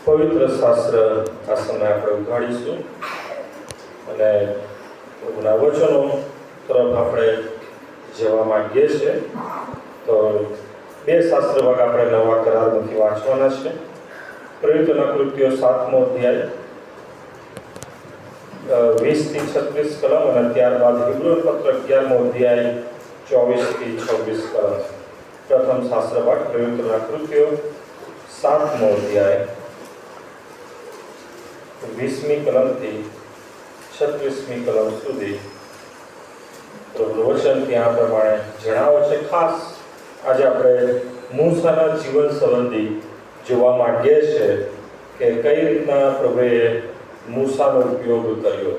પવિત્ર શાસ્ત્ર આ સમય આપણે ઉઘાડીશું અને પ્રભુના વચનો તરફ આપણે જવા માંગીએ છીએ. તો બે શાસ્ત્ર ભાગ આપણે નવા કરારમાંથી વાંચવાના છે. પ્રવૃત્તિઓના કૃત્યો 7મો અધ્યાય 20 થી 36 કલમ અને ત્યારબાદ હિબ્રુઓનો પત્ર 11મો અધ્યાય 24 થી 26 કલમ. પ્રથમ શાસ્ત્ર ભાગ પ્રવૃત્તિઓના કૃત્યો 7મો અધ્યાય 20મી કલમથી 36મી કલમ સુધી પ્રભુનું વચન ત્યાં પ્રમાણે જણાવે છે. ખાસ આજે આપણે મૂસાના જીવન સંબંધી જોવા માંગીએ છીએ કે કઈ રીતના પ્રભુએ મૂસાનો ઉપયોગ કર્યો.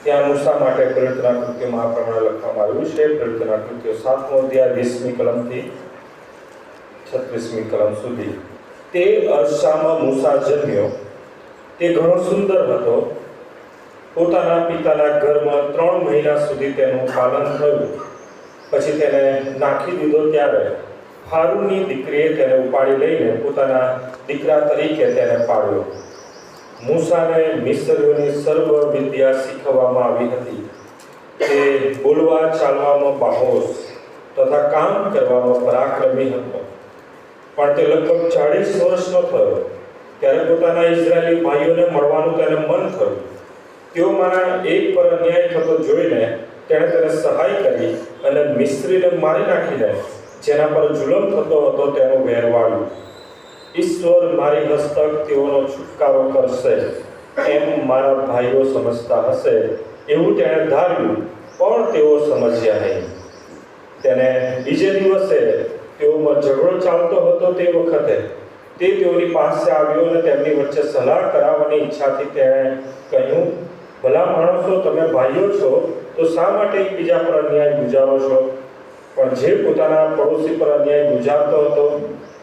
ત્યાં મૂસા માટે પ્રવૃત્તિના કૃત્યોમાં આ પ્રમાણે લખવામાં આવ્યું છે. પ્રવૃત્તિના કૃત્યો 7મો અધ્યાય 20મી કલમથી 36મી કલમ સુધી. તે અરસામાં મૂસા જન્મ્યો. તે ઘણો સુંદર હતો. પોતાના પિતાના ઘરમાં 3 મહિના સુધી તેનું પાલન થયું. પછી તેને નાખી દીધો ત્યારે ફારૂની દીકરીએ તેને ઉપાડી લઈને પોતાના દીકરા તરીકે તેને પાડ્યો. મૂસાને મિસ્રીઓની સર્વ વિદ્યા શીખવવામાં આવી હતી. તે બોલવા ચાલવામાં બાહોશ તથા કામ કરવામાં પરાક્રમી હતો. પણ તે લગભગ 40 વર્ષનો થયો ત્યારે પોતાના ઇઝરાયેલી ભાઈઓને મળવાનું તેને મન થયું. તેઓ મારા એક પર અન્યાય થતો જોઈને તેણે તેને સહાય કરી અને મિસ્રીને મારી નાખીને જેના પર જુલમ થતો હતો તેનો વેર વાળ્યું. ઈશ્વર મારી હસ્તક તેઓનો છુટકારો કરશે એમ મારા ભાઈઓ સમજતા હશે એવું તેણે ધાર્યું, પણ તેઓ સમજ્યા નહીં. તેને બીજે દિવસે તેઓમાં ઝઘડો ચાલતો હતો. તે વખતે તે તેઓની પાસે આવ્યો અને તેમની વચ્ચે સલાહ કરાવવાની ઈચ્છાથી તેણે કહ્યું, ભલા માણસો, તમે ભાઈઓ છો તો શા માટે એકબીજા પર અન્યાય ગુજારો છો? પણ જે પોતાના પડોશી પર અન્યાય ગુજારતો હતો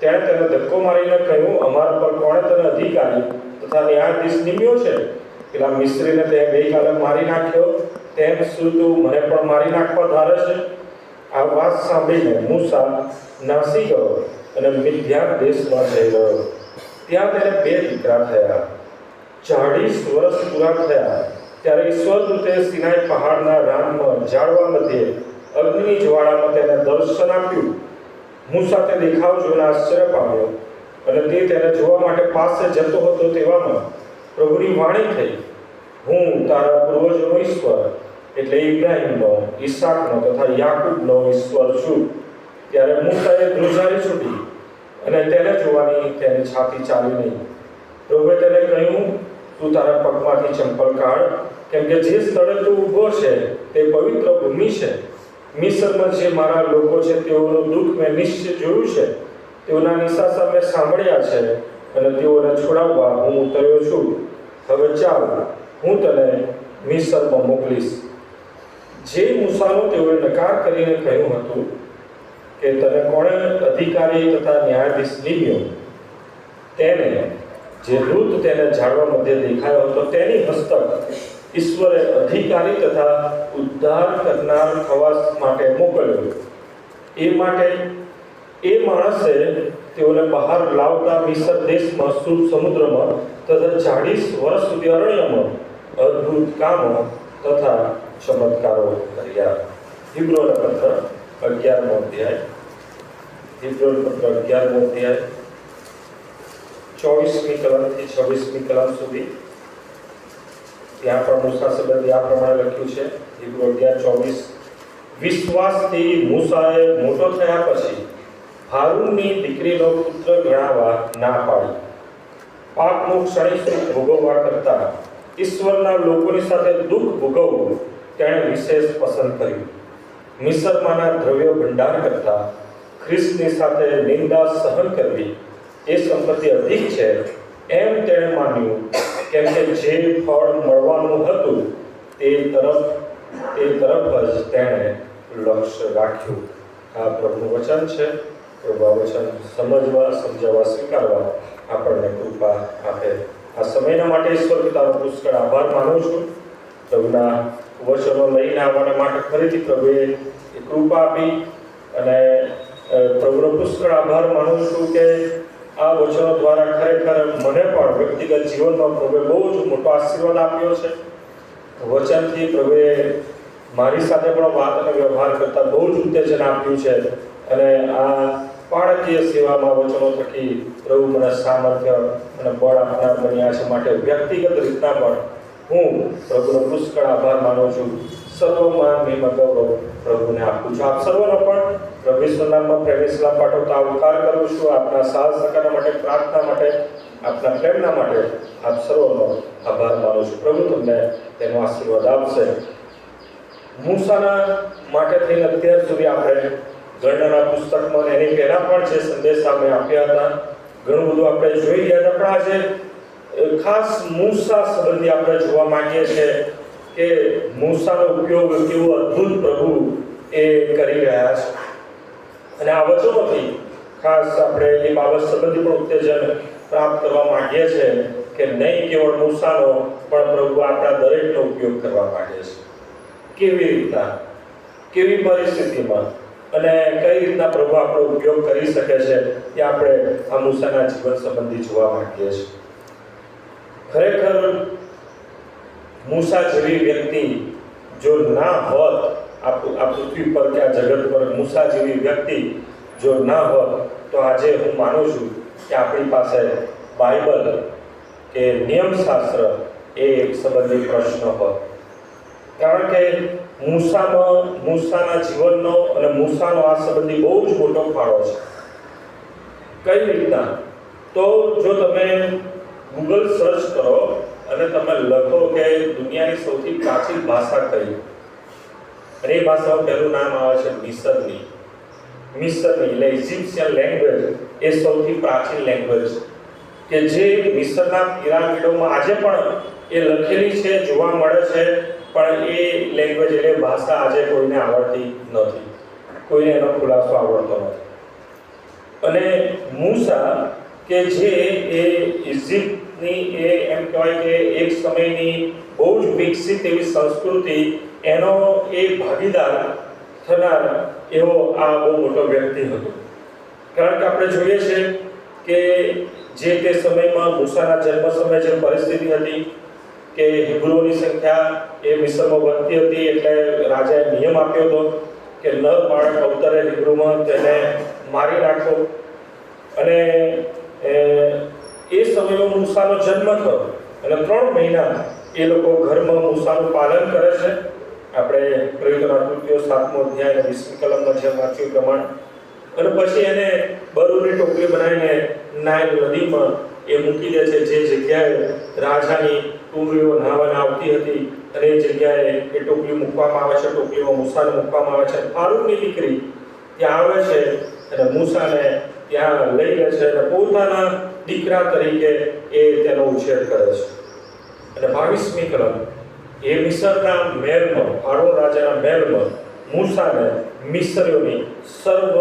તેણે તેને ધક્કો મારીને કહ્યું, અમારા પર કોણે તને અધિકારી તથા ન્યાયાધીશ નિમ્યો છે? પેલા મિસ્રીને તે ગઈકાલે મારી નાખ્યો, તેમ શું તું મને પણ મારી નાખવા ધારે છે? આ વાત સાંભળીને મૂસા નાસી ગયો અને મિદ્યાન દેશમાં જઈ ગયો. ત્યાં તેને 2 દીકરા થયા. 40 વર્ષ પૂરા થયા ત્યારે ઈશ્વરદૂતે સિનાઈ પહાડના રાનમાં ઝાડવા મધ્યે અગ્નિની જ્વાળામાં તેને દર્શન આપ્યું. મૂસા તે દેખાવ જોઈને આશ્ચર્ય પામ્યો અને તે તેને જોવા માટે પાસે જતો હતો. તેવામાં પ્રભુની વાણી થઈ, હું તારા પૂર્વજોનો ઈશ્વર એટલે ઇબ્રાહીમનો, ઈસાકનો તથા યાકૂબનો ઈશ્વર છું. ત્યારે મૂસાએ ધ્રુજારી છૂટી અને તેને જોવાની તેની છાતી ચાલી નહીં. પ્રભુએ તેને કહ્યું, તું તારા પગમાંથી ચંપલ કાઢ, કેમ કે જે સ્થળે તું ઊભો છે તે પવિત્ર ભૂમિ છે. મિસ્રમાં જે મારા લોકો છે તેઓનું દુઃખ મેં નિશ્ચય જોયું છે. તેઓના નિશાસા મેં સાંભળ્યા છે અને તેઓને છોડાવવા હું ઉતર્યો છું. હવે ચાલ, હું તને મિસ્રમાં મોકલીશ. જે મૂસાનો તેઓએ નકાર કરીને કહ્યું હતું કે તને કોણે અધિકારી તથા ન્યાયાધીશ નિમ્યો, તેને જે દૂત તેને ઝાડવા મધ્યે દેખાયો હતો તેની હસ્તક ઈશ્વરે અધિકારી તથા ઉદ્ધાર કરનાર થવા માટે મોકલ્યો. એ માણસે તેઓને બહાર લાવતા મિસ્ર દેશમાં શુભ સમુદ્રમાં તથા 40 વર્ષ સુધી અરણ્યમાં અદ્ભુત કામો તથા ચમત્કારો કર્યા. હિબ્રુઓનો પત્ર 11મો અધ્યાય 24મી કલમથી 26મી કલમ સુધી. ત્યાં પણ મૂસા સંબંધી આ પ્રમાણે લખ્યું છે. હિબ્રુ 11:24. વિશ્વાસથી મૂસાએ મોટો થયા પછી હારૂનની દીકરીનો પુત્ર ગણાવા ના પાડી. પાપનું ક્ષણિક સુખ ભોગવવા કરતાં ઈશ્વરના લોકોની સાથે દુઃખ ભોગવવું તેણે વિશેષ પસંદ કર્યું. મિસ્રમાંના દ્રવ્ય ભંડાર કરતાં ખ્રિસ્તની સાથે નિંદા સહન કરવી એ સંપત્તિ અધિક છે એમ તેણે માન્યું, કેમ કે જે ફળ મળવાનું હતું તે તરફ જ તેણે લક્ષ્ય રાખ્યું. આ પ્રભુનું વચન છે. પ્રભુ આ વચન સમજવા સ્વીકારવા આપણને કૃપા આપે. આ સમયના માટે ઈશ્વર પિતાનો પુષ્કળ આભાર માનું છું. પ્રભુના વચનો લઈને આવવાના માટે ફરીથી પ્રભુએ એ કૃપા આપી અને પ્રભુનો પુષ્કળ આભાર માનું છું કે આ વચનો દ્વારા ખરેખર મને પણ વ્યક્તિગત જીવનમાં પ્રભુએ બહુ જ મોટો આશીર્વાદ આપ્યો છે. વચનથી પ્રભુએ મારી સાથે પણ વાત અને વ્યવહાર કરતા બહુ જ ઉત્તેજન આપ્યું છે. અને આ બાળકીય સેવામાં વચનો થકી પ્રભુ મને સામર્થ્ય અને બળ આપનાર બન્યા છે. માટે વ્યક્તિગત રીતના પણ હું પ્રભુનો પુષ્કળ આભાર માનું છું. સર્વમાન મહિમા ગૌરવ પ્રભુને આપું છું. આપ સર્વનો પણ પ્રભુ ઈસુના નામમાં પ્રેમી સલામ પાઠવતા આવકાર કરું છું. આપના સાથ સહકારના માટે, પ્રાર્થના માટે, આપના પ્રેમના માટે આપ સર્વનો આભાર માનું છું. પ્રભુ તમને તેનો આશીર્વાદ આપશે. મૂસાના માટે થઈને અત્યાર સુધી આપણે ગણનાના પુસ્તકમાં એની પહેલા પણ જે સંદેશા મેં આપ્યા હતા ઘણું બધું આપણે જોઈ ગયા હતા. પણ આજે ખાસ મૂસા સંબંધી આપણે જોવા માંગીએ છીએ કે મૂસાનો ઉપયોગ કેવો અદ્ભુત પ્રભુ એ કરી રહ્યા છે. અને આ વચનોથી ખાસ આપણે એ બાબત સંબંધી પણ ઉત્તેજન પ્રાપ્ત કરવા માંગીએ છીએ કે નહીં કેવળ મૂસાનો પણ પ્રભુ આપણા દરેકનો ઉપયોગ કરવા માંગે છે. કેવી રીતના, કેવી પરિસ્થિતિમાં અને કઈ રીતના પ્રભુ આપણો ઉપયોગ કરી શકે છે એ આપણે આ મૂસાના જીવન સંબંધી જોવા માંગીએ છીએ. ખરેખર મૂસા જેવી વ્યક્તિ જો ના હોત આ પૃથ્વી પર કે આ જગત પર, મૂસા જેવી વ્યક્તિ જો ના હોત તો આજે હું માનું છું કે આપણી પાસે બાઇબલ કે નિયમશાસ્ત્ર એ સંબંધી પ્રશ્ન હોત. કારણ કે મૂસાના જીવનનો અને મૂસાનો આ સંબંધી બહુ જ મોટો ફાળો છે. કઈ રીતના? તો જો તમે ગૂગલ સર્ચ કરો અને તમે લખો કે દુનિયાની સૌથી પ્રાચીન ભાષા કઈ, અને એ ભાષાનું પહેલું નામ આવે છે મિસરની એટલે ઇજિપ્શિયન લેંગ્વેજ એ સૌથી પ્રાચીન લેંગ્વેજ કે જે મિસરના પિરામિડોમાં આજે પણ એ લખેલી છે, જોવા મળે છે. પણ એ લેંગ્વેજ એટલે ભાષા આજે કોઈને આવડતી નથી, કોઈને એનો ખુલાસો આવડતો નથી. અને મૂસા કે જે એ ઇજિપ્તની એ એમ કહેવાય કે એક સમયની બહુ જ વિકસિત એવી સંસ્કૃતિ એનો એ ભાગીદાર થનાર એવો આ બહુ મોટો વ્યક્તિ હતો. કારણ કે આપણે જોઈએ છે કે જે તે સમયમાં મૂસાના જન્મ સમયે જે પરિસ્થિતિ હતી કે હિબ્રુઓની સંખ્યા એ મિસરમાં વધતી હતી, એટલે રાજાએ નિયમ આપ્યો હતો કે નર બાળક અવતરે હિબ્રુમાં તેને મારી નાખો. અને એ સમયમાં મૂસાનો જન્મ થયો અને 3 મહિના એ લોકો ઘરમાં મૂસાનું પાલન કરે છે. આપણે પ્રયુક્તના કૃત્યો 7મો અધ્યાય અને 20મી કલમમાં જે વાંચ્યું પ્રમાણે. અને પછી એને બરુની ટોપલી બનાવીને નાઇલ નદીમાં એ મૂકી દે છે, જે જગ્યાએ રાજાની ટુકડીઓ નાહવાને આવતી હતી. અને એ જગ્યાએ એ ટોપલી મૂકવામાં આવે છે, ટોપલીમાં મૂસાને મૂકવામાં આવે છે. ફારૂકની દીકરી ત્યાં આવે છે અને મૂસાને ત્યાં લઈ લે છે અને પોતાના દીકરા તરીકે એ તેનો ઉછેર કરે છે. અને 22મી કલમ, એ મિસરના મહેલમાં, ફારૂક રાજાના મહેલમાં મૂસાને મિસરીઓની સર્વ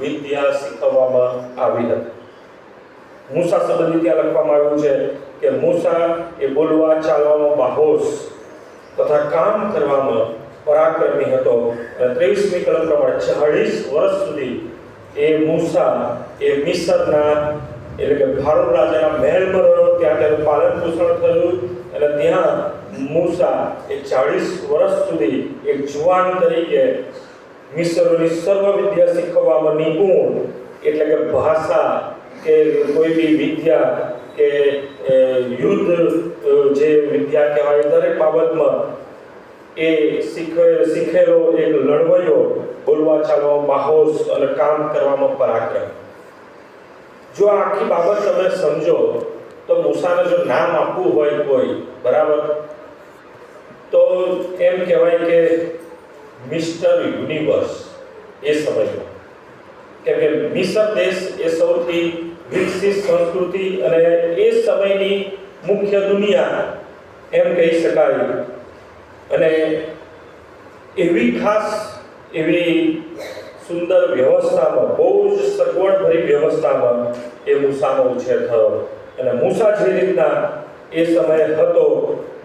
વિદ્યા શીખવવામાં આવી હતી. મૂસા સંબંધી ત્યાં લખવામાં આવ્યું છે કે મૂસા એ બોલવા ચાલવામાં બાહોશ તથા કામ કરવામાં પરાક્રમી હતો. અને 23મી કલમ પ્રમાણે 40 વર્ષ સુધી એ મૂસા એ મિસરના એટલે કે ફારૂક રાજાના મહેલમાં રહ્યો. ત્યાં તેનું પાલન પોષણ થયું અને ત્યાં મૂસા એ 40 વર્ષ સુધી એક જુવાન તરીકે મિસરોની સર્વ વિદ્યા શીખવવામાં નિપુણ, એટલે કે ભાષા કે કોઈ બી વિદ્યા કે યુદ્ધ જે વિદ્યા કહેવાય દરેક બાબતમાં એ શીખેલો એક લડવૈયો, બોલવા ચાલવામાં બાહોશ અને કામ કરવામાં પરાક્રમ. જો આ આખી બાબત તમે સમજો તો મૂસાને જો નામ આપવું હોય કોઈ, બરાબર, તો એમ કહેવાય કે મિસ્ટર યુનિવર્સ એ સમયમાં. કેમ કે મિસર દેશ એ સૌથી વિકસિત સંસ્કૃતિ અને એ સમયની મુખ્ય દુનિયા એમ કહી શકાય. અને એવી ખાસ એવી સુંદર વ્યવસ્થામાં, બહુ જ સગવડભરી વ્યવસ્થામાં એ મૂસાનો ઉછેર થયો. અને મૂસા જે રીતના એ સમયે હતો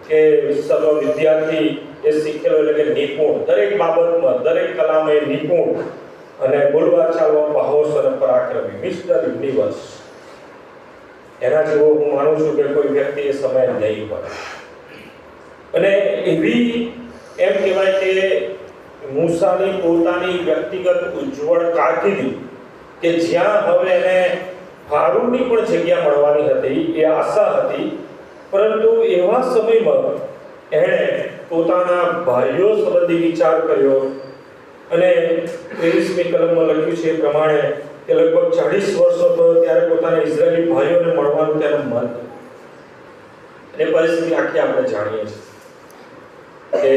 કે સર્વ વિદ્યાર્થી એ શીખેલો એટલે કે નિપુણ, દરેક બાબતમાં, દરેક કલામાં એ નિપુણ અને બોલવા ચાલવા બાહોશ અને પરાક્રમી, મિસ્ટર યુનિવર્સ. એના જેવો હું માનું છું કે કોઈ વ્યક્તિ એ સમય નહીં પડે. અને એવી એમ કહેવાય કે મૂસાની પોતાની વ્યક્તિગત ઉજ્જવળ કારકિર્દી કે જ્યાં હવે એને ફારૂકની પણ જગ્યા મળવાની હતી, એ આશા હતી. પરંતુ એવા સમયમાં એણે પોતાના ભાઈઓ સંબંધી વિચાર કર્યો અને 23મી કલમમાં લખ્યું છે એ પ્રમાણે કે લગભગ 40 વર્ષનો થયો ત્યારે પોતાના ઇઝરાયેલી ભાઈઓને મળવાનું તેનું મન થયું. એ પરિસ્થિતિ આખી આપણે જાણીએ છીએ કે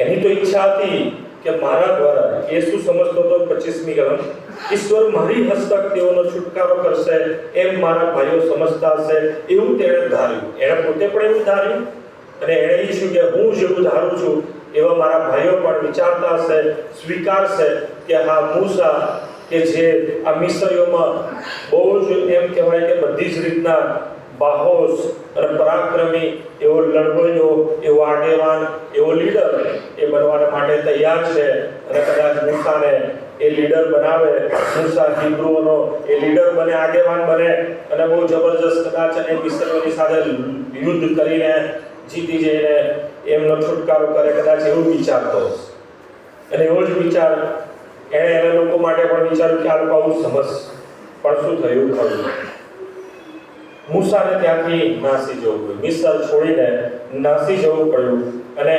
એની તો ઈચ્છા હતી કે મારા દ્વારા, એ શું સમજતો હતો 25મી કલમ, ઈશ્વર મારી હસ્તક તેઓનો છુટકારો કરશે એમ મારા ભાઈઓ સમજતા હશે, એવું તેણે ધાર્યું. એણે પોતે પણ એવું ધાર્યું અને એણે ઈચ્છ્યું કે હું જેવું ધારું છું એવા મારા ભાઈઓ પણ વિચારતા હશે, સ્વીકારશે કે હા મૂસા કે જે આ મિસ્રીઓમાં બહુ જ એમ કહેવાય કે બધી જ રીતના બાહોશ અને પરાક્રમી, એવો લડવૈયો, એવો આગેવાન, એવો લીડર એ બનવા માટે તૈયાર છે. અને કદાચ મૂસાને એ લીડર બનાવે, મૂસા હિબ્રુઓનો એ લીડર બને, આગેવાન બને અને બહુ જબરજસ્ત કદાચ અને મિસ્રીઓની સાથે યુદ્ધ કરીને જીતી જઈને એમનો છુટકારો કરે, કદાચ એવું વિચારતો હશે. અને એવો જ વિચાર એણે એના લોકો માટે પણ વિચાર્યું કે આ લોકો આવું સમજ. પણ શું થયું? મૂસાને ત્યાંથી નાસી જવું પડ્યું, મિસ્ર છોડીને નાસી જવું પડ્યું. અને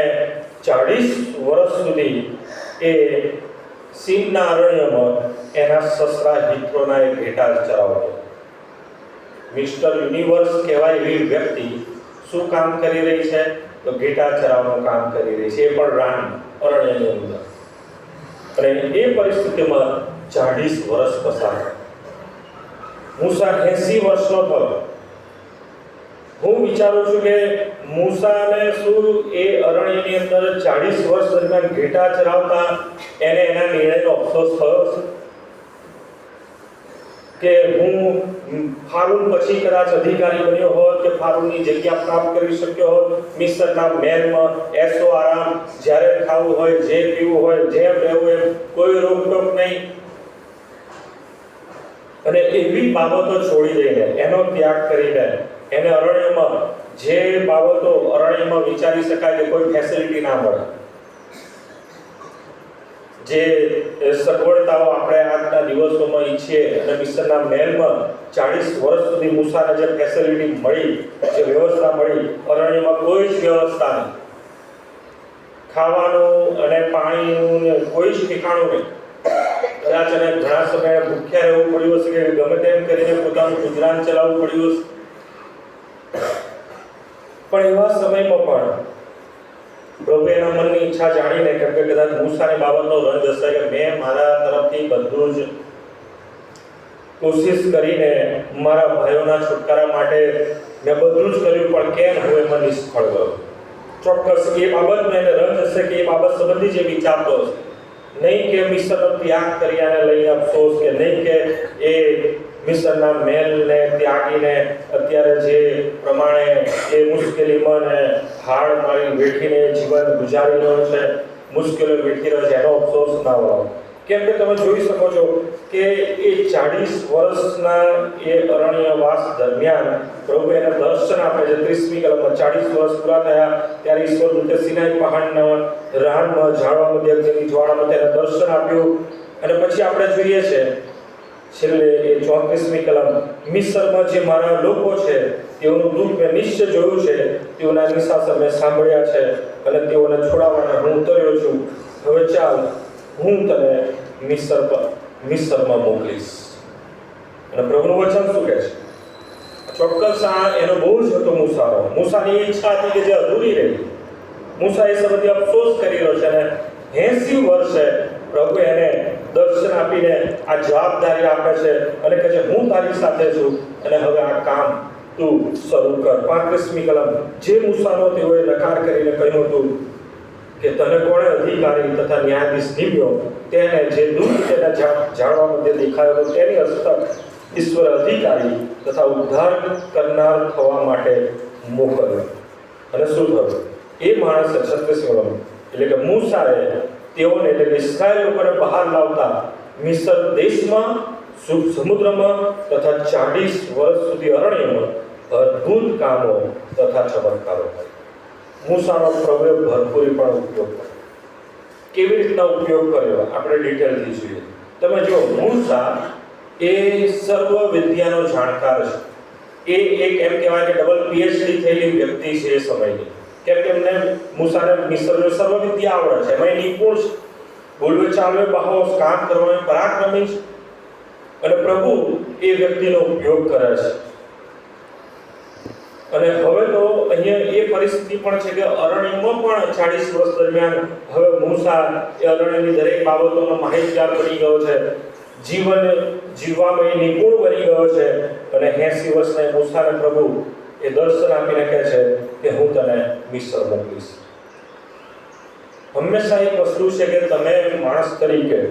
40 વર્ષ સુધી એ સીનના અરણ્યમાં એના સસરા હિત્રોના એક ઘેટા ચરાવતો. મિસ્ટર યુનિવર્સ કહેવાય એવી વ્યક્તિ શું કામ કરી રહી છે? તો ઘેટા ચરાવવાનું કામ કરી રહી છે, એ પણ રાન અરણ્યની અંદર. અને એ પરિસ્થિતિમાં 40 વર્ષ પસાર. મૂસા 80 વર્ષનો થયો. હું વિચારું છું કે મૂસાને શું એ અરણ્યની અંદર 40 વર્ષ દરમિયાન ઘેટા ચરાવતા એને એના નિર્ણયનો અફસોસ થયો છે કે હું ફારૂન પછી કદાચ અધિકારી બન્યો હોત, કે ફારૂનની જગ્યા પ્રાપ્ત કરી શક્યો હોત, મિસ્રના મહેલમાં એસો આરામ, જ્યારે ખાવું હોય, જે પીવું હોય, જેમ રહેવું એમ, કોઈ રોકટોક નહીં. અને એવી બાબતો છોડી દઈને, એનો ત્યાગ કરીને એને અરણ્યમાં જે બાબતો અરણ્યમાં વિચારી શકાય કે કોઈ ફેસિલિટી ના મળે, જે સગવડતાઓ આપણે આજના દિવસોમાં ઈચ્છીએ, અને મિસ્રના મહેલમાં 40 વર્ષ સુધી મૂસાને જે ફેસિલિટી મળી, જે વ્યવસ્થા મળી, અરણ્યમાં કોઈ જ વ્યવસ્થા નહીં. ખાવાનું અને પાણીનું કોઈ જ ઠેકાણું નહીં. કદાચ અને ઘણા સમયે ભૂખ્યા રહેવું પડ્યું હશે, કે ગમે તેમ કરીને પોતાનું ગુજરાન ચલાવવું પડ્યું હશે. પણ એવા સમયમાં પણ પ્રભુ એના મનની ઈચ્છા જાણીને, કેમ કે કદાચ મૂસાની બાબતનો રંજ હશે કે મેં મારા તરફથી બધું જ કોશિશ કરીને મારા ભાઈઓના છુટકારા માટે મેં બધું જ કર્યું, પણ કેમ હું એમાં નિષ્ફળ ગયો. ચોક્કસ એ બાબતનો એને રંજ હશે કે એ બાબત સંબંધી જે વિચારતો હશે. નહીં કે મિસ્રનો ત્યાગ કર્યાને લઈને અફસોસ, કે નહીં કે એ મિસ્રના મહેલને ત્યાગીને અત્યારે જે પ્રમાણે એ મુશ્કેલીમાં ને હાડ મારી વેઠીને જીવન ગુજારી રહ્યો છે, મુશ્કેલીઓ વેઠી રહ્યો છે, એનો અફસોસ ના હોય. કેમ કે તમે જોઈ શકો છો કે એ 40 વર્ષના એ અરણ્યવાસ દરમિયાન પ્રભુ એને દર્શન આપે છે. 30મી કલમમાં 40 વર્ષ પૂરા થયા ત્યારે ઈશ્વર દૂતે સિનાઈ પહાડના રાનમાં ઝાડવામાં અગ્નિની જ્વાળામાં તેને દર્શન આપ્યું. અને પછી આપણે જોઈએ છે છેલ્લે એ 34મી કલમ, મિસ્રમાં જે મારા લોકો છે તેઓનું દુઃખ મેં નિશ્ચય જોયું છે, તેઓના નિશાસર મેં સાંભળ્યા છે, અને તેઓને છોડાવવાના હું ઉતર્યો છું. હવે ચાલ, હું તને મિસ્રમાં મોકલીશ. અને પ્રભુનું વચન શું કહે છે? ચોક્કસ આ એનો બહુ જ હતો મૂસાનો. મૂસાની ઈચ્છા હતી કે જે અધૂરી રહી. મૂસા એ સંબંધી અફસોસ કરી રહ્યો છે, અને 80 વર્ષે પ્રભુ એને દર્શન આપીને આ જવાબદારી આપે છે અને કહે છે હું તારી સાથે છું, અને હવે આ કામ તું શરૂ કર. 35મી કલમ, જે મૂસાનો તેઓએ નકાર કરીને કહ્યું હતું કે તને કોણે અધિકારી તથા ન્યાયાધીશ નિમ્યો, તેને જે દૂત તેના જાણવા મધ્ય દેખાયો હતો તેની હસ્તક ઈશ્વર અધિકારી તથા ઉદ્ધાર કરનાર થવા માટે મોકલ્યો. અને શું થયું? એ માણસે 36 કલમ એટલે કે મૂસાએ તેઓને એટલે કે ઇસ્રાયેલ લોકોને બહાર લાવતા મિસ્ર દેશમાં સમુદ્રમાં તથા 40 વર્ષ સુધી અરણ્યમાં અદ્ભુત કામો તથા ચમત્કારો કર્યા. મૂસાનો પ્રભુએ ભરપૂરીપણે ઉપયોગ કર્યો. કેવી રીતના ઉપયોગ કર્યો આપણે ડિટેલથી જોઈએ. તમે જો, મૂસા એ સર્વ વિદ્યાનો જાણકાર છે. એ એક એમ કહેવાય કે ડબલ પીએચડી થયેલી વ્યક્તિ છે એ સમયની. કેમ કે એમને મૂસાને મિસ્રની સર્વ વિદ્યા આવડે છે, એમાં નિપુણ છે, બોલવે ચાલવે બહાવ કામ કરવામાં પરાક્રમી છે. અને પ્રભુ એ વ્યક્તિનો ઉપયોગ કરે છે. અને હવે તો અહીંયા એ પરિસ્થિતિ પણ છે કે અરણ્યમાં પણ 40 વર્ષ દરમિયાન હવે મૂસા એ અરણ્યની દરેક બાબતોનો માહિતગાર બની ગયો છે, જીવન જીવવામાં એ નિપુણ બની ગયો છે. અને 80 વર્ષના મૂસાને પ્રભુ એ દર્શન આપીને કહે છે કે હું તને મિસ્ર મોકલીશ. હંમેશા એક વસ્તુ છે કે તમે માણસ તરીકે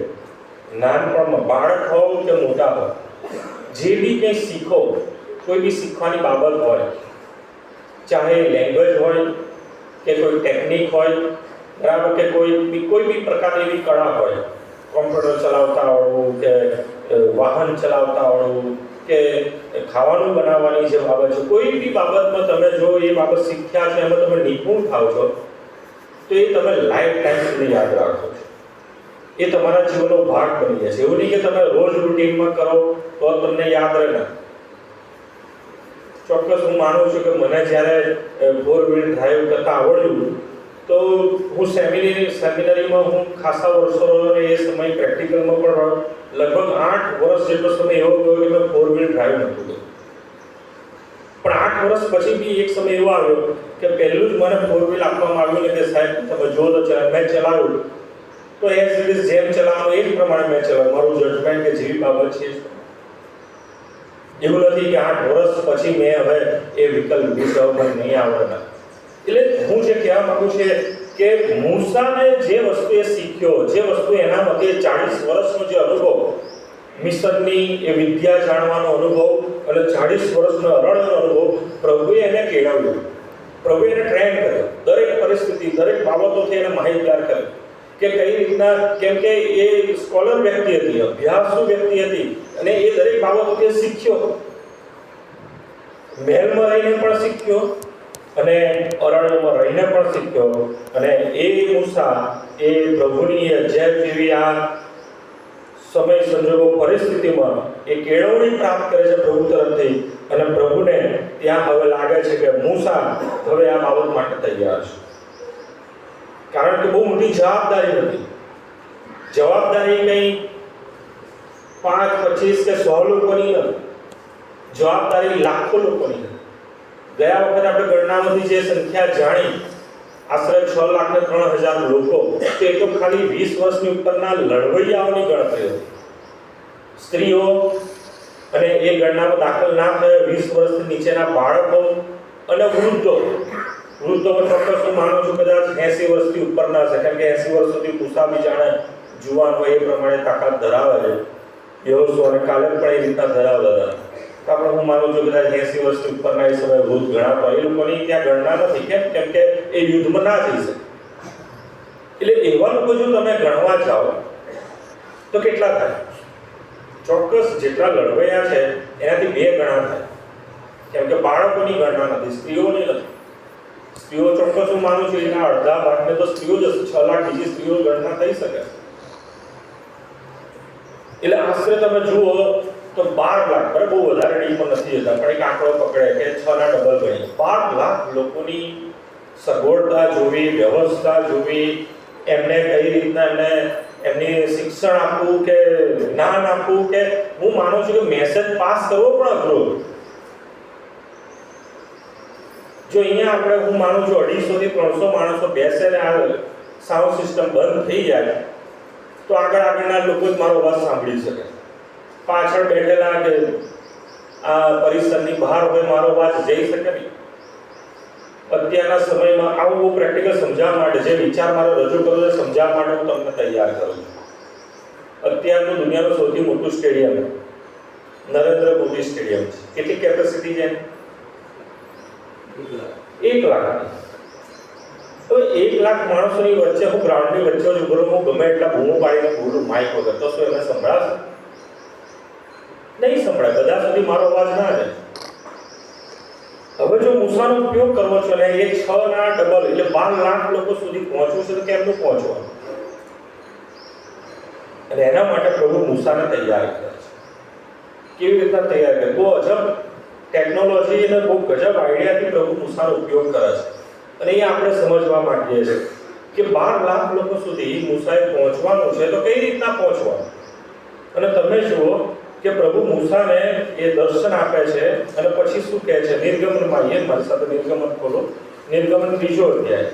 નાનપણમાં બાળક હોવ કે મોટા હોવ, જે બી કંઈ શીખો, કોઈ બી શીખવાની બાબત હોય, ચાહે લેંગ્વેજ હોય કે કોઈ ટેકનિક હોય, બરાબર, કે કોઈ બી પ્રકારની એવી કળા હોય, કોમ્પ્યુટર ચલાવતા આવડવું કે વાહન ચલાવતા આવડવું કે ખાવાનું બનાવવાની જે બાબત છે, કોઈ બી બાબતમાં તમે જો એ બાબત શીખ્યા છે, એમાં તમે નિપુણ થાવ છો, તો એ તમે લાઈફ ટાઈમ સુધી યાદ રાખો છો. એ તમારા જીવનનો ભાગ બની જશે. એવું નહીં કે તમે રોજ રૂટીનમાં કરો તો તમને યાદ રહે. ચોક્કસ હું માનું છું કે મને જ્યારે 4-wheel ડ્રાઈવ કરતા આવડ્યું તો હું સેમિનરીમાં હું ખાસા વર્ષો રહ્યો અને એ સમય પ્રેક્ટિકલમાં પણ રહ્યો. લગભગ 8 વર્ષ જેટલો સમય એવો ગયો કે મેં 4-wheel ડ્રાઈવ નહોતું કર્યું. પણ 8 વર્ષ પછી બી એક સમય એવો આવ્યો કે પહેલું જ મને 4-wheel આપવામાં આવ્યું ને કે સાહેબ તમે જો તો મેં ચલાવ્યું તો એઝ ઇટ ઇઝ જેમ ચલાવવાનું એ જ પ્રમાણે મેં ચલાવ્યું. મારું જજમેન્ટ કે જેવી બાબત છે એવું નથી કે 8 વર્ષ પછી મેં હવે એ વિકલ્પ વિશે મને નહીં આવડતા. એટલે હું જે કહેવા માંગુ છું કે મૂસાને જે વસ્તુ એ શીખ્યો, જે વસ્તુ એના મતે 40 વર્ષનો જે અનુભવ, મિસ્રની એ વિદ્યા જાણવાનો અનુભવ અને 40 વર્ષનો અરણ્યનો અનુભવ, પ્રભુએ એને કેળવ્યો, પ્રભુએ એને ટ્રેન કર્યો. દરેક પરિસ્થિતિ, દરેક બાબતોથી એને માહિતગાર કર્યો કે કઈ રીતના, કેમ કે એ સ્કોલર વ્યક્તિ હતી, અભ્યાસુ વ્યક્તિ હતી અને એ દરેક બાબતોથી શીખ્યો. મહેલમાં રહીને પણ શીખ્યો અને અરણ્યમાં રહીને પણ શીખ્યો. અને એ મૂસા એ પ્રભુની અજાયબ જેવી આ સમય સંજોગો પરિસ્થિતિમાં એ કેળવણી પ્રાપ્ત કરે છે પ્રભુ તરફથી. અને પ્રભુને ત્યાં હવે લાગે છે કે મૂસા હવે આ બાબત માટે તૈયાર છે. કારણ કે બહુ મોટી જવાબદારી હતી. જવાબદારી કંઈ 5, 25 કે 100 લોકોની નથી, જવાબદારી લાખો લોકોની હતી. ગયા વખતે આપણે ગણનામાંથી જે સંખ્યા જાણી, આશરે 6,03,000 લોકો, તો એ તો ખાલી 20 વર્ષની ઉપરના લડવૈયાઓની ગણતરી હતી. સ્ત્રીઓ અને એ ગણનામાં દાખલ ના થયા 20 વર્ષથી નીચેના બાળકો અને વૃદ્ધો ચોક્કસ હું માનું છું કદાચ 80 વર્ષથી ઉપરના છે. કેમ કે 80 વર્ષ સુધી મૂસા બી જાણે જુવાન હોય એ પ્રમાણે તાકાત ધરાવે છે. યહોશુ અને કાલેબ પણ એ રીતના ધરાવતા હતા. તો આપણે હું માનું છું કદાચ 80 વર્ષથી ઉપરના એ સમયે વૃદ્ધ ગણાતા, એ લોકોની ત્યાં ગણના નથી. કેમ કે એ યુદ્ધમાં ના જઈ શકે. એટલે એવા લોકો જો તમે ગણવા જાઓ તો કેટલા થાય? ચોક્કસ જેટલા લડવૈયા છે એનાથી 2 ગણા થાય. કેમ કે બાળકોની ગણના નથી, સ્ત્રીઓની નથી. સ્ત્રીઓ ચોક્કસ હું માનું છું એના અડધા ભાગને તો સ્ત્રીઓ જ હશે. 6 લાખ બીજી સ્ત્રીઓ ગણના થઈ શકે. એટલે આશરે તમે જુઓ તો 12 લાખ, બરાબર, બહુ વધારે ડીપમાં નથી જતા પણ એક આંકડો પકડે કે 6 ના ડબલ ગણી 12 લાખ લોકોની સગવડતા જોવી, વ્યવસ્થા જોવી, એમને કઈ રીતના એમની શિક્ષણ આપવું કે જ્ઞાન આપવું, કે હું માનું છું કે મેસેજ પાસ કરવો પણ અઘરો. જો અહીંયા આપણે હું માનું છું 250 થી 300 માણસો બેસે ને આ સાઉન્ડ સિસ્ટમ બંધ થઈ જાય તો આગળના લોકો જ મારો અવાજ સાંભળી શકે. પાછળ બેઠેલા કે આ પરિસરની બહાર હોય મારો અવાજ જઈ શકે નહીં. અત્યારના સમયમાં આવું બહુ પ્રેક્ટિકલ સમજાવવા માટે, જે વિચાર મારો રજૂ કરવો છે સમજાવવા માટે હું તમને તૈયાર કરું છું. અત્યારનું દુનિયાનું સૌથી મોટું સ્ટેડિયમ નરેન્દ્ર મોદી સ્ટેડિયમ છે. કેટલી કેપેસિટી છે? 1 લાખ. હવે 1 લાખ માણસોની વચ્ચે હું ગ્રાઉન્ડની વચ્ચે જ ઉભો રહું, હું ગમે એટલા બૂમો પાડીને બોલું માઇક વગર, તો શું એને સંભળાશે? સંભળાય, બધા સુધી મારો અવાજ ના જાય. હવે જો મૂસાનો ઉપયોગ કરવો છે ને એ 6 ના ડબલ એટલે 12 લાખ લોકો સુધી પહોંચવું છે તો કેમનું પહોંચવાનું? અને એના માટે પ્રભુ મૂસાને તૈયાર કરે છે. કેવી રીતના તૈયાર કરે? બહુ અજબ ટેકનોલોજી અને બહુ ગજબ આઈડિયાથી પ્રભુ મૂસાનો ઉપયોગ કરે છે. અને એ આપણે સમજવા માંગીએ છીએ કે 12 લાખ લોકો સુધી મૂસાએ પહોંચવાનું છે તો કઈ રીતના પહોંચવાનું? અને તમે જુઓ કે પ્રભુ મૂસાને એ દર્શન આપે છે અને પછી શું કહે છે? નિર્ગમનમાં આવીએ, મારી સાથે નિર્ગમન ખોલો. નિર્ગમન 3જો અધ્યાય,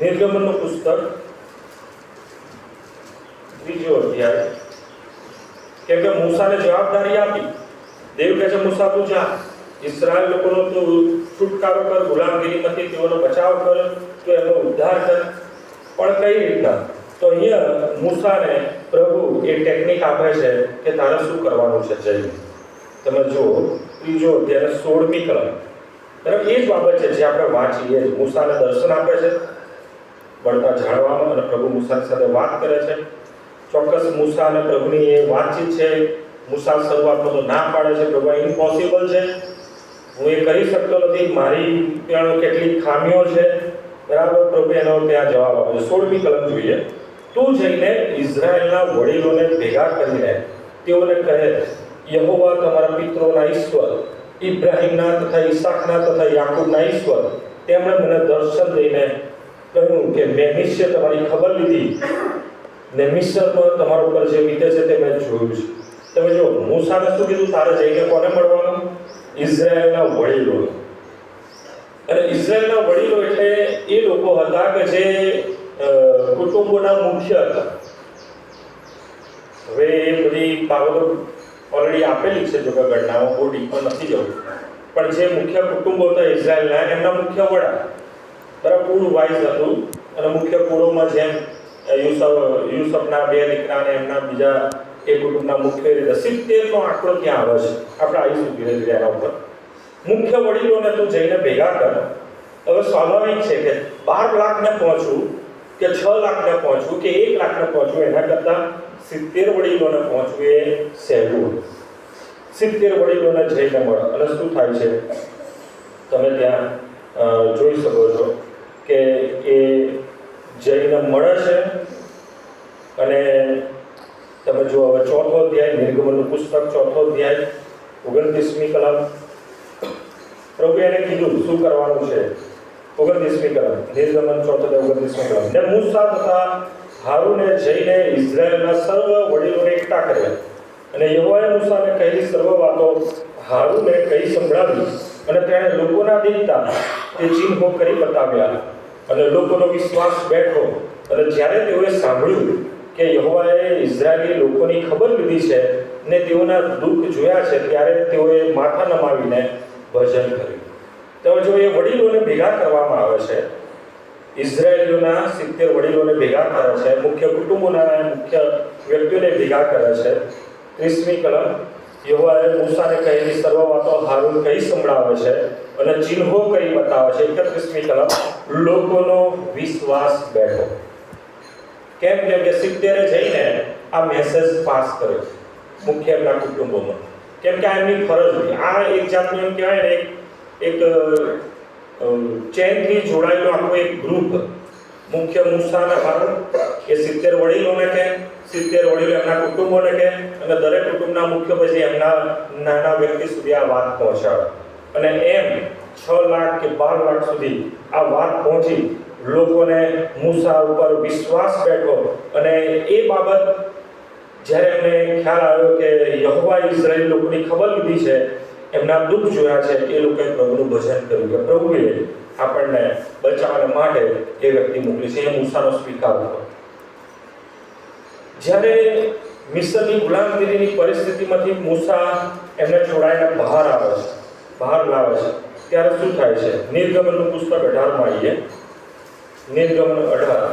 નિર્ગમનનું પુસ્તક 3જો અધ્યાય. કેમ કે મૂસાને જવાબદારી આપી, દેવ કહે છે મૂસા તું જા, ઇસ્રાયલ લોકોનો તું છુટકારો કર, ગુલામગીરીમાંથી તેઓનો બચાવ કર, તો એનો ઉદ્ધાર કર. પણ કઈ રીતના? તો અહીંયા મૂસાને પ્રભુ એ ટેકનિક આપે છે કે તારે શું કરવાનું છે. જઈને તમે જુઓ 3જો અધ્યાય 16મી કલમ. બરાબર, એ જ બાબત છે જે આપણે વાંચીએ. મૂસાને દર્શન આપે છે બળતા ઝાડવામાં અને પ્રભુ મૂસાની સાથે વાત કરે છે. ચોક્કસ મૂસા અને પ્રભુની એ વાતચીત છે. મૂસા શરૂઆતમાં તો ના પાડે છે, પ્રભુ ઇમ્પોસિબલ છે, હું એ કરી શકતો નથી, મારી ત્યાં કેટલીક ખામીઓ છે. બરાબર, પ્રભુ એનો ત્યાં જવાબ આપે છે. 16મી કલમ જોઈએ. તું જઈને ઇઝરાયલના વડીલોને ભેગા કરીને તેઓને કહે, યહોવા તમારા પિતરોના ઈશ્વર, ઇબ્રાહીમના તથા ઈસાકના તથા યાકૂબના ઈશ્વર, તેમણે મને દર્શન દઈને કહ્યું કે મેં નિશ્ચય તમારી ખબર લીધી ને મિસ્રમાં તમારા ઉપર જે વીતે છે તે મેં જોયું છે. તમે જો મૂસાને શું કીધું? તારે જઈને કોને મળવાનું? ઇઝરાયલના વડીલો. અને ઇઝરાયલના વડીલો એટલે એ લોકો હતા કે જે કુટુંબોના મુખ્ય હતા. હવે એ બધી બાબતો ઓલરેડી આપેલી છે, જો કે ઘટનાઓ બહુ ડીપમાં નથી જવું, પણ જે મુખ્ય કુટુંબો હતા ઇઝરાયલના, એમના મુખ્ય વડા. બરાબર, કુળ વાઇઝ હતું. અને મુખ્ય કુળોમાં જેમ યુસફના 2 દીકરા અને એમના બીજા એ કુટુંબના મુખ્ય રીતે 70નો આંકડો ત્યાં આવે છે. આપણે આવીશું ધીરે ધીરે એના ઉપર. મુખ્ય વડીલોને તું જઈને ભેગા કર. હવે સ્વાભાવિક છે કે 12 લાખને પહોંચવું કે 6 લાખને પહોંચવું કે 1 લાખને પહોંચવું, એના કરતાં 70 વડીલોને પહોંચવું એ સહેલું. 70 વડીલોને જઈને મળે. અને શું થાય છે તમે ત્યાં જોઈ શકો છો કે એ જઈને મળે છે. અને તમે જો હવે 4થો અધ્યાય, નિર્ગમનનું પુસ્તક 4થો અધ્યાય 29મી કલમ. પ્રભુ એને કીધું શું કરવાનું છે. 29મી કલમ, નિર્ગમન 4થો અધ્યાય 29મી કલમ. ને મૂસા તથા હારૂને જઈને ઇઝરાયલના સર્વ વડીલોને એકઠા કર્યા. અને યહોવાએ મૂસાને કહેલી સર્વ વાતો હારૂને કહી સંભળાવી. અને તેણે લોકોના દીકતા તે ચિહ્નો કરી બતાવ્યા. અને લોકોનો વિશ્વાસ બેઠો. અને જ્યારે તેઓએ સાંભળ્યું કે યહોવાએ ઇઝરાયલી લોકોની ખબર લીધી છે ને તેઓના દુઃખ જોયા છે, ત્યારે તેઓએ માથા નમાવીને ભજન કર્યું. તો જો એ વડીલોને ભેગા કરવામાં આવે છે, ઇઝરાયલીઓના 70 વડીલોને ભેગા કરે છે, મુખ્ય કુટુંબોના મુખ્ય વ્યક્તિઓને ભેગા કરે છે. 30મી કલમ, યહોવાએ મૂસાને કહેલી સર્વ વાતો હારૂન કહી સંભળાવે છે અને ચિહ્નો કરી બતાવે છે. 31મી કલમ, લોકોનો વિશ્વાસ બેઠો. કેમ? કેમ કે 70 જઈને આ મેસેજ પાસ કર્યો મુખ્ય એમના કુટુંબોમાં. કેમ કે આ એમની ફરજ હતી. આ એક જાતનું એમ કહેવાય ને, એક ચેનથી જોડાયેલું આખું એક ગ્રુપ. મુખ્ય મૂસાના હારૂન એ 70 વડીલોને કહે, 70 વડીલો એમના કુટુંબોને કહે, અને દરેક કુટુંબના મુખ્ય પછી એમના નાના વ્યક્તિ સુધી આ વાત પહોંચાડે. અને એમ 6 લાખ કે 12 લાખ સુધી આ વાત પહોંચી. લોકોને મૂસા ઉપર વિશ્વાસ બેઠો. અને એ બાબત જ્યારે એમને ખ્યાલ આવ્યો કે યહોવા ઇઝરાયલી લોકોની ખબર લીધી છે, એમના દુઃખ જોયા છે, એ લોકોએ પ્રભુનું ભજન કર્યું કે પ્રભુએ આપણને બચાવવા માટે એ વ્યક્તિ મોકલી છે. એ મૂસાનો સ્વીકાર હતો. જ્યારે મિસ્રની ગુલામગીરીની પરિસ્થિતિમાંથી મૂસા એમને છોડાઈને બહાર આવે છે, બહાર લાવે છે, ત્યારે શું થાય છે? નિર્ગમનનું પુસ્તક 18માં આવીએ. નિર્ગમન 18.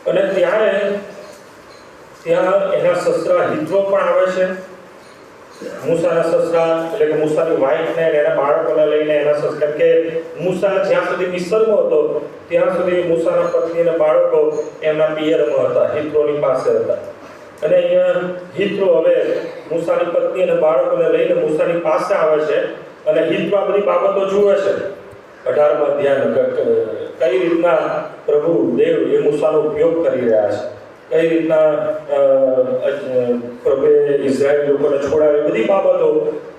અને ત્યારે ત્યાં એના સસરા હિત્રો પણ આવે છે. મૂસાના સસરા એટલે કે મૂસાની વાઈફને અને એના બાળકોને લઈને એના સસરા, કે મૂસા જ્યાં સુધી મિસરમાં હતો ત્યાં સુધી મૂસાના પત્ની અને બાળકો એમના પિયરમાં હતા, હિત્રોની પાસે હતા. અને અહીંયા હિત્રો હવે મૂસાની પત્ની અને બાળકોને લઈને મૂસાની પાસે આવે છે અને હિત્રો આ બધી બાબતો જુએ છે. 18માં અધ્યાય કઈ રીતના પ્રભુ દેવ એ મૂસાનો ઉપયોગ કરી રહ્યા છે, કઈ રીતના પ્રભુએ ઇઝરાયેલ લોકોને છોડાવે, બધી બાબતો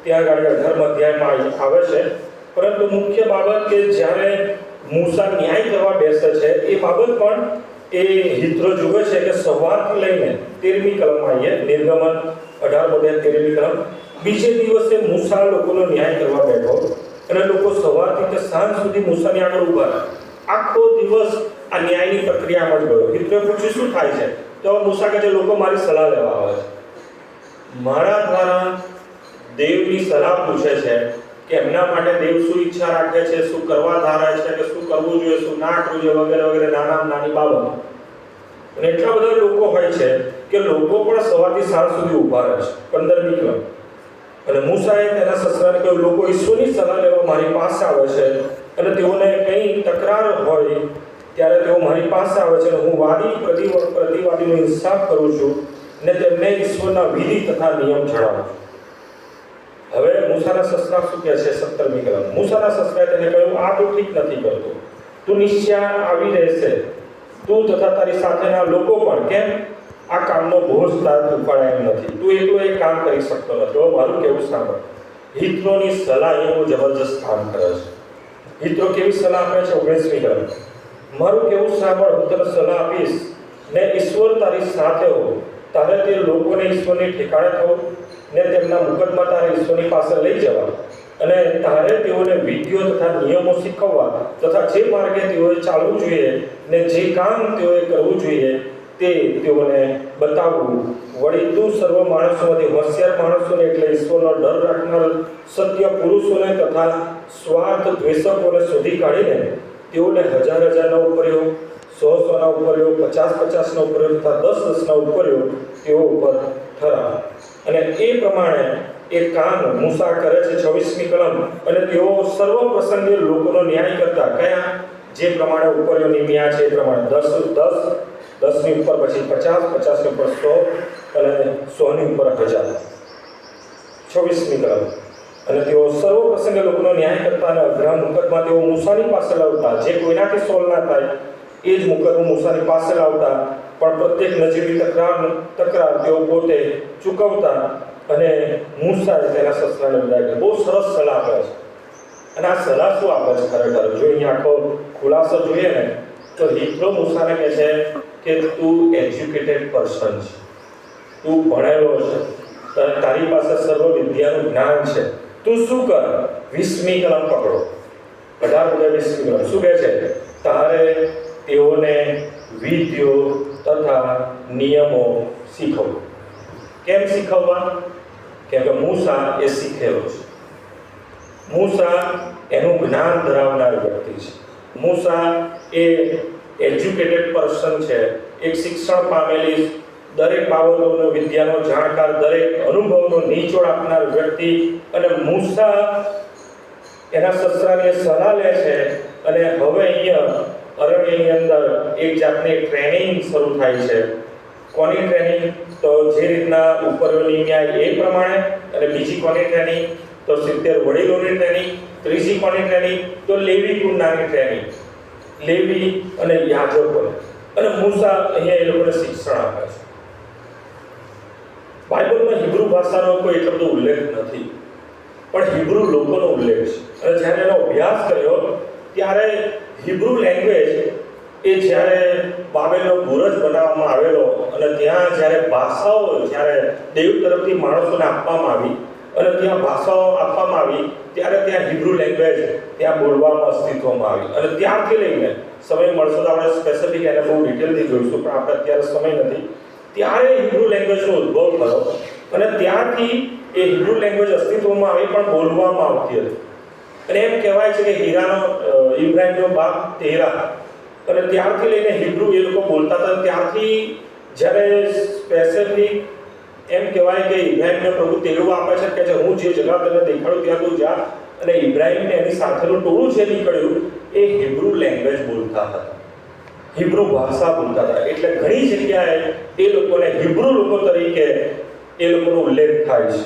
ત્યાં આગળ 18માં અધ્યાયમાં આવે છે. પરંતુ મુખ્ય બાબત કે જ્યારે મૂસા ન્યાય કરવા બેસે છે એ બાબત પણ એ હિત્રો જુએ છે કે સવારથી લઈને 13મી કલમમાં આવીએ, નિર્ગમન 18 13મી કલમ. બીજે દિવસે મૂસા લોકોનો ન્યાય કરવા બેઠો અને લોકો સવારથી કે સાંજ સુધી મૂસાની આગળ ઊભા હતા. આખો દિવસ આ ન્યાયની પ્રક્રિયામાં જ ગયો. હિત્રોએ પૂછ્યું શું થાય છે? તો મૂસા કહે છે લોકો મારી સલાહ લેવા આવે છે. મારા દ્વારા દેવની સલાહ પૂછે છે કે એમના માટે દેવ શું ઈચ્છા રાખે છે, શું કરવા ધારે છે, કે શું કરવું જોઈએ, શું ના કરવું જોઈએ, વગેરે વગેરે નાની બાબતો. અને એટલા બધા લોકો હોય છે કે લોકો પણ સવારથી સાંજ સુધી ઊભા રહે છે. 15મી કલમ. અને મૂસાએ તેના સસરાને કહ્યું લોકો ઈશ્વરની સલાહ લેવા મારી પાસે આવે છે અને તેઓને કંઈ તકરાર હોય ત્યારે તેઓ મારી પાસે આવે છે અને હું વાદી પ્રતિવાદીનો ઇન્સાફ કરું છું અને તેમને ઈશ્વરના વિધિ તથા નિયમ જણાવું છું. હવે મૂસાના સસરા શું કહે છે? 17મી કલમ. મૂસાના સસરાએ તેને કહ્યું આ તો ઠીક નથી કરતો, તું નિશ્ચય આવી રહેશે, તું તથા તારી સાથેના લોકો પણ. કેમ? આ કામનો બોજ તારથી ઉપાડાય એમ નથી, તું એકલો એક કામ કરી શકતો નથી. હવે મારું કેવું સાંભળ. હિત્રોની સલાહ એ બહુ જબરજસ્ત કામ કરે છે. હિત્રો કેવી સલાહ આપે છે? 19મી કલમ. મારું કેવું સાંભળ, હું તને સલાહ આપીશ ને ઈશ્વર તારી સાથે હો, તારે તે લોકોને ઈશ્વરની ઠેકાણે થવું ને તેમના મુકદ્દમા તારે ઈશ્વરની પાસે લઈ જવા અને તારે તેઓને વિધિઓ તથા નિયમો શીખવવા તથા જે માર્ગે તેઓએ ચાલવું જોઈએ ને જે કામ તેઓએ કરવું જોઈએ તે તેઓને બતાવવું. વળી તું સર્વ માણસોમાંથી હોશિયાર માણસોને એટલે ઈશ્વરનો ડર રાખનાર સત્ય પુરુષોને તથા સ્વાર્થ દ્વેષકોને શોધી કાઢીને તેઓને 1000-1000ના ઉપર્યો, 100-100ના ઉપર્યો, 50-50ના ઉપર્યો તથા 10-10ના ઉપર્યો તેઓ ઉપર ઠરાવ. અને એ પ્રમાણે એ કામ મૂસા કરે છે. 26મી કલમ. અને તેઓ સર્વ પ્રસંગે લોકોનો ન્યાય કરતા. કયા? જે પ્રમાણે ઉપર્યોની ન્યાય છે એ પ્રમાણે 10ની ઉપર પછી 50, 50ની ઉપર 100 અને 100ની ઉપર 1000. 26મી કલમ. અને તેઓ સર્વ પ્રસંગે લોકોનો ન્યાય કરતા અને અઘરા મુકદ્દમા તેઓ મૂસાની પાસે લાવતા. જે કોઈનાથી સોલ્વ ના થાય એ જ મુકદ્દમો મૂસાની પાસે લાવતા, પણ પ્રત્યેક નજીવી તકરાર તેઓ પોતે ચૂકવતા. અને મૂસાએ તેના સસરાને બધાય બહુ સરસ સલાહ આપે છે. અને આ સલાહ શું આપે છે ખરેખર? જો અહીંયા આખો ખુલાસો જોઈએ ને તો હિત્રો મૂસાને કહે છે કે તું એજ્યુકેટેડ પર્સન છે, તું ભણેલો છે, તારી પાસે સર્વ વિદ્યાનું જ્ઞાન છે. તું શું કર? 20મી કલમ પકડો. 18-20મી કલમ શું કહે છે? તારે તેઓને વિધિઓ તથા નિયમો શીખવવા. કેમ શીખવવા? કેમ કે મૂસા એ શીખેલો છે. મૂસા એનું જ્ઞાન ધરાવનાર વ્યક્તિ છે. મૂસા એ એજ્યુકેટેડ પર્સન છે, એક શિક્ષણ પામેલી, દરેક બાબતોનો વિદ્યાનો જાણકાર, દરેક અનુભવનો નિચોડ આપનાર વ્યક્તિ. અને મૂસા એના સસરાની સલાહ લે છે અને હવે અહીંયા અરણ્યની અંદર એક જાતની ટ્રેનિંગ શરૂ થાય છે. કોની ટ્રેનિંગ? તો જે રીતના ઉપરની ન્યાય એ પ્રમાણે. અને બીજી કોની ટ્રેનિંગ? તો 70 વડીલોની ટ્રેનિંગ. ત્રીજી કોની ટ્રેનિંગ? તો લેવી કુંડાની ટ્રેનિંગ, લેવી અને યાજકો. અને મૂસા અહીંયા એ લોકોને શિક્ષણ આપે છે. બાઇબલમાં હિબ્રુ ભાષાનો કોઈ એટલો બધો ઉલ્લેખ નથી, પણ હિબ્રુ લોકોનો ઉલ્લેખ છે. અને જ્યારે એનો અભ્યાસ કર્યો ત્યારે હિબ્રુ લેંગ્વેજ એ જ્યારે બાબેલનો બુરજ બનાવવામાં આવેલો અને ત્યાં જ્યારે ભાષાઓ જ્યારે દેવ તરફથી માણસોને આપવામાં આવી અને ત્યાં ભાષાઓ આપવામાં આવી ત્યારે ત્યાં હિબ્રુ લેંગ્વેજ ત્યાં બોલવામાં અસ્તિત્વમાં આવી. અને ત્યારથી લઈને સમય મળશે તો આપણે સ્પેસિફિક એને બહુ ડિટેલથી જોઈશું, પણ આપણે અત્યારે સમય નથી. ત્યારે હિબ્રુ લેંગ્વેજનો ઉદ્ભવ થયો અને ત્યારથી એ હિબ્રુ લેંગ્વેજ અસ્તિત્વમાં આવી પણ બોલવામાં આવતી હતી. અને એમ કહેવાય છે કે ઇબ્રાહિમનો બાપ તેરા, અને ત્યારથી લઈને હિબ્રુ એ લોકો બોલતા હતા. ત્યારથી જ્યારે સ્પેસિફિક એમ કહેવાય કે ઇબ્રાહિમને પ્રભુ તેડવા આપે છે કે હું જે જગા તને દેખાડું ત્યાં તું જા. અને ઇબ્રાહિમને એની સાથેનું ટોળું જે નીકળ્યું એ હિબ્રુ લેંગ્વેજ બોલતા હતા, હિબ્રુ ભાષા બોલતા હતા. એટલે ઘણી જગ્યાએ એ લોકોને હિબ્રુ લોકો તરીકે એ લોકોનો ઉલ્લેખ થાય છે.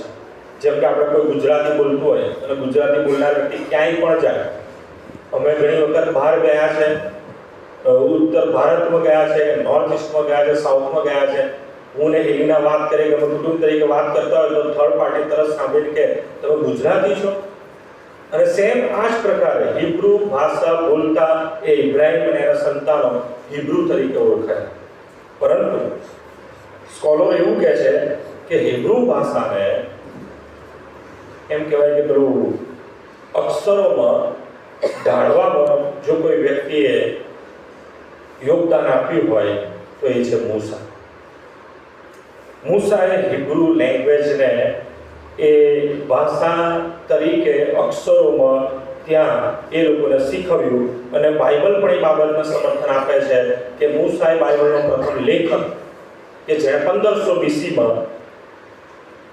જેમ કે આપણે કોઈ ગુજરાતી બોલતું હોય અને ગુજરાતી બોલનાર વ્યક્તિ ક્યાંય પણ જાય, અમે ઘણી વખત બહાર ગયા છે, ઉત્તર ભારતમાં ગયા છે, નોર્થ ઇસ્ટમાં ગયા છે, સાઉથમાં ગયા છે. હું ને હેલીના વાત કરીએ કે અમે કુટુંબ તરીકે વાત કરતા હોય તો થર્ડ પાર્ટી તરફ સાંભળીને કે તમે ગુજરાતી છો. અને સેમ આ જ પ્રકારે હિબ્રુ ભાષા બોલતા એ ઇબ્રાહિમ અને એના સંતાનો હિબ્રુ તરીકે ઓળખાય. પરંતુ સ્કોલર એવું કહે છે કે હિબ્રુ ભાષાને એમ કહેવાય કે પેલું અક્ષરોમાં ઢાળવામાં જો કોઈ વ્યક્તિએ યોગદાન આપ્યું હોય તો એ છે મૂસા. મૂસાએ હિબ્રુ લેંગ્વેજને એ ભાષા તરીકે અક્ષરોમાં ત્યાં એ લોકોને શીખવ્યું. અને બાઇબલ પણ એ બાબતને સમર્થન આપે છે કે મૂસાએ બાઇબલનો પ્રથમ લેખક કે જેણે 1500 BC-માં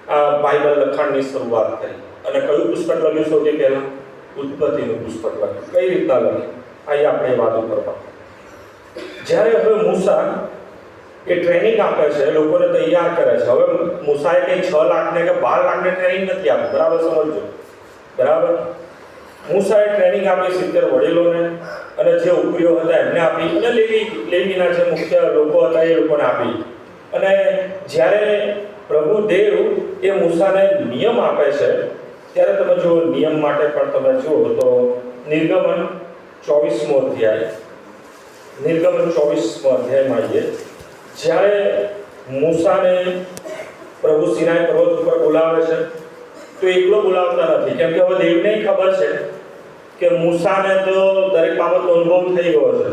આ બાઇબલ લખાણની શરૂઆત કરી. અને કયું પુસ્તક લખ્યું સૌથી પહેલાં? ઉત્પત્તિનું પુસ્તક લખ્યું. કઈ રીતના લખ્યું અહીં આપણે વાત ઉપર. જ્યારે હવે મૂસા એ ટ્રેનિંગ આપે છે, લોકોને તૈયાર કરે છે. હવે મૂસાએ કંઈ 6 લાખને કે 12 લાખને ટ્રેનિંગ નથી આપી, બરાબર સમજો, બરાબર. મૂસાએ ટ્રેનિંગ આપી 70 વડીલોને અને જે ઉપરીઓ હતા એમને આપી, અને લેવીના જે મુખ્ય લોકો હતા એ લોકોને આપી. અને જ્યારે પ્રભુ દેવ એ મૂસાને નિયમ આપે છે ત્યારે તમે જો નિયમ માટે પણ તમે જુઓ તો નિર્ગમન 24મો અધ્યાય, નિર્ગમન 24મા અધ્યાયમાં આવીએ. જ્યારે મૂસાને પ્રભુ સિનાઈ પર્વત ઉપર બોલાવે છે તો એકલો બોલાવતા નથી, કેમ કે હવે દેવને ખબર છે કે મૂસાને તો દરેક બાબતનો અનુભવ થઈ ગયો છે.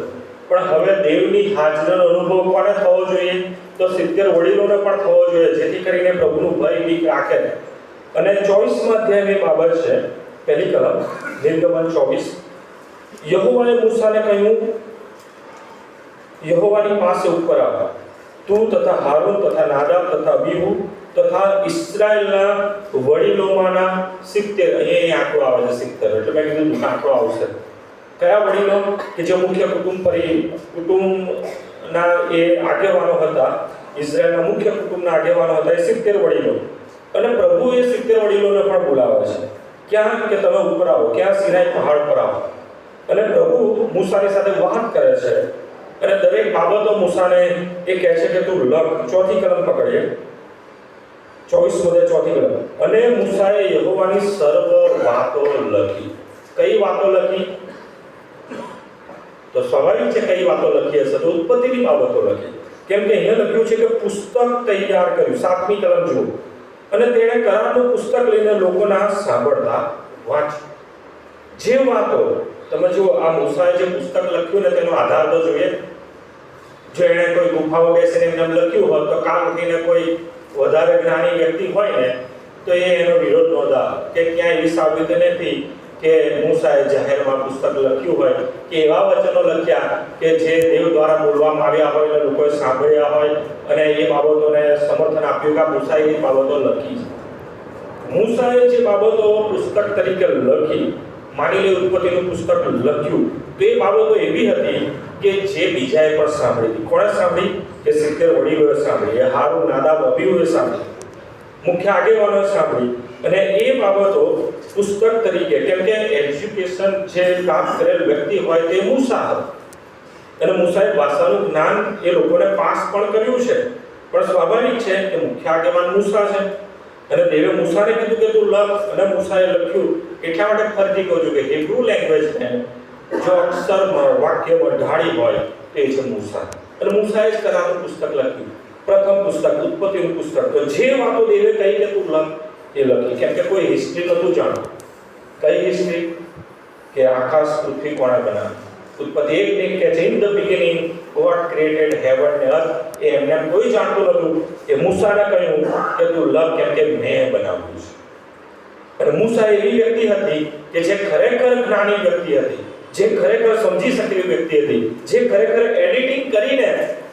પણ હવે દેવની હાજરીનો અનુભવ કોને થવો જોઈએ? તો 70 વડીલોને પણ થવો જોઈએ, જેથી કરીને પ્રભુનું ભય બીક રાખે. અને 24મા અધ્યાયની બાબત છે, પહેલી કલમ, નિર્ગમન 24. યહોવાએ મૂસાને કહ્યું, યહોવાની પાસે ઉપર આવ, તું તથા હારૂન તથા નાદાબ તથા અબીહુ તથા ઇસ્રાયેલના વડીલોમાંના 70, અહીંયા આંકડો આવે છે 70, એટલે મેં કીધું આંકડો આવશે. કયા વડીલો? કે જે મુખ્ય કુટુંબના એ આગેવાનો હતા, ઇઝરાયલના મુખ્ય કુટુંબના આગેવાનો હતા, એ 70 વડીલો. અને પ્રભુ એ 70 વડીલોને પણ બોલાવે છે. ક્યાં? કે તમે ઉપર આવો. ક્યાં? સિનાઈ પહાડ પર આવો. અને પ્રભુ મૂસાની સાથે વાત કરે છે અને દરેક બાબતો મૂસાને એ કહે છે કે તું લખ. 4થી કલમ પકડીએ, 24 4થી કલમ. અને મૂસાએ યહોવાની સર્વ વાતો લખી. કઈ વાતો લખી? તો સ્વાભાવિક છે કઈ વાતો લખી હશે, તો ઉત્પત્તિની બાબતો લખી. કેમ કે અહીંયા લખ્યું છે કે પુસ્તક તૈયાર કર્યું. 7મી કલમ જુઓ. અને તેણે કરારનું પુસ્તક લઈને લોકોના સાંભળતા વાંચ્યું. જે વાતો તમે જુઓ, આ મૂસાએ જે પુસ્તક લખ્યું ને તેનો આધાર તો જોઈએ. જો એણે કોઈ ગુફામાં બેસીને એમ લખ્યું હોત તો કાલ ઉઠીને કોઈ વધારે જ્ઞાની વ્યક્તિ હોય ને તો એ એનો વિરોધ નોંધાવે કે ક્યાંય એવી સાબિતી નથી કે મૂસાએ જાહેરમાં પુસ્તક લખ્યું હોય કે એવા વચનો લખ્યા કે જે દેવ દ્વારા બોલવામાં આવ્યા હોય અને લોકોએ સાંભળ્યા હોય અને એ બાબતોને સમર્થન આપ્યું કે આ મૂસાએ એ બાબતો લખી છે. મૂસાએ જે બાબતો પુસ્તક તરીકે લખી, માની લે ઉત્પત્તિનું પુસ્તક લખ્યું, તો એ બાબતો એવી હતી કે જે બીજાએ પણ સાંભળી હતી. કોણે સાંભળી? કે 70 વડીલોએ સાંભળી, હારૂન, નાદાબ, અબીહુએ સાંભળી, મુખ્ય આગેવાનોએ સાંભળી. અને એ બાબતો પુસ્તક તરીકે, કેમ કે એજ્યુકેશન જે પ્રાપ્ત કરેલ વ્યક્તિ હોય તે મૂસા હતો અને મૂસાએ ભાષાનું જ્ઞાન એ લોકોને પાસ પણ કર્યું છે. પણ સ્વાભાવિક છે કે મુખ્ય આગેવાન મૂસા છે અને દેવે મૂસાને કીધું કે તું લખ, અને મૂસાએ લખ્યું. એટલા માટે ફરીથી કહું છું કે હિબ્રુ લેંગ્વેજને જો અક્ષરમાં વાક્યમાં ઢાળી હોય તે છે મૂસા. અને મૂસાએ જ કરારનું પુસ્તક લખ્યું, પ્રથમ પુસ્તક, ઉત્પત્તિનું પુસ્તક. તો જે વાતો દેવે કહી કે તું લખ એ લખી. કેમ કે કોઈ હિસ્ટ્રી નહોતું જાણતું. કઈ હિસ્ટ્રી? કે આકાશ પૃથ્વી કોણે બનાવી? ઉત્પત્તિ 1 કે છે in the beginning God created heaven and earth. એ એમને કોઈ જાણતું નહોતું. એ મૂસાને કહ્યું કે તું લખ, કેમ કે મેં બનાવ્યું છે. અને મૂસા એવી વ્યક્તિ હતી કે જે ખરેખર જ્ઞાની વ્યક્તિ હતી, જે ખરેખર સમજી શકે એવી વ્યક્તિ હતી, જે ખરેખર એડિટિંગ કરીને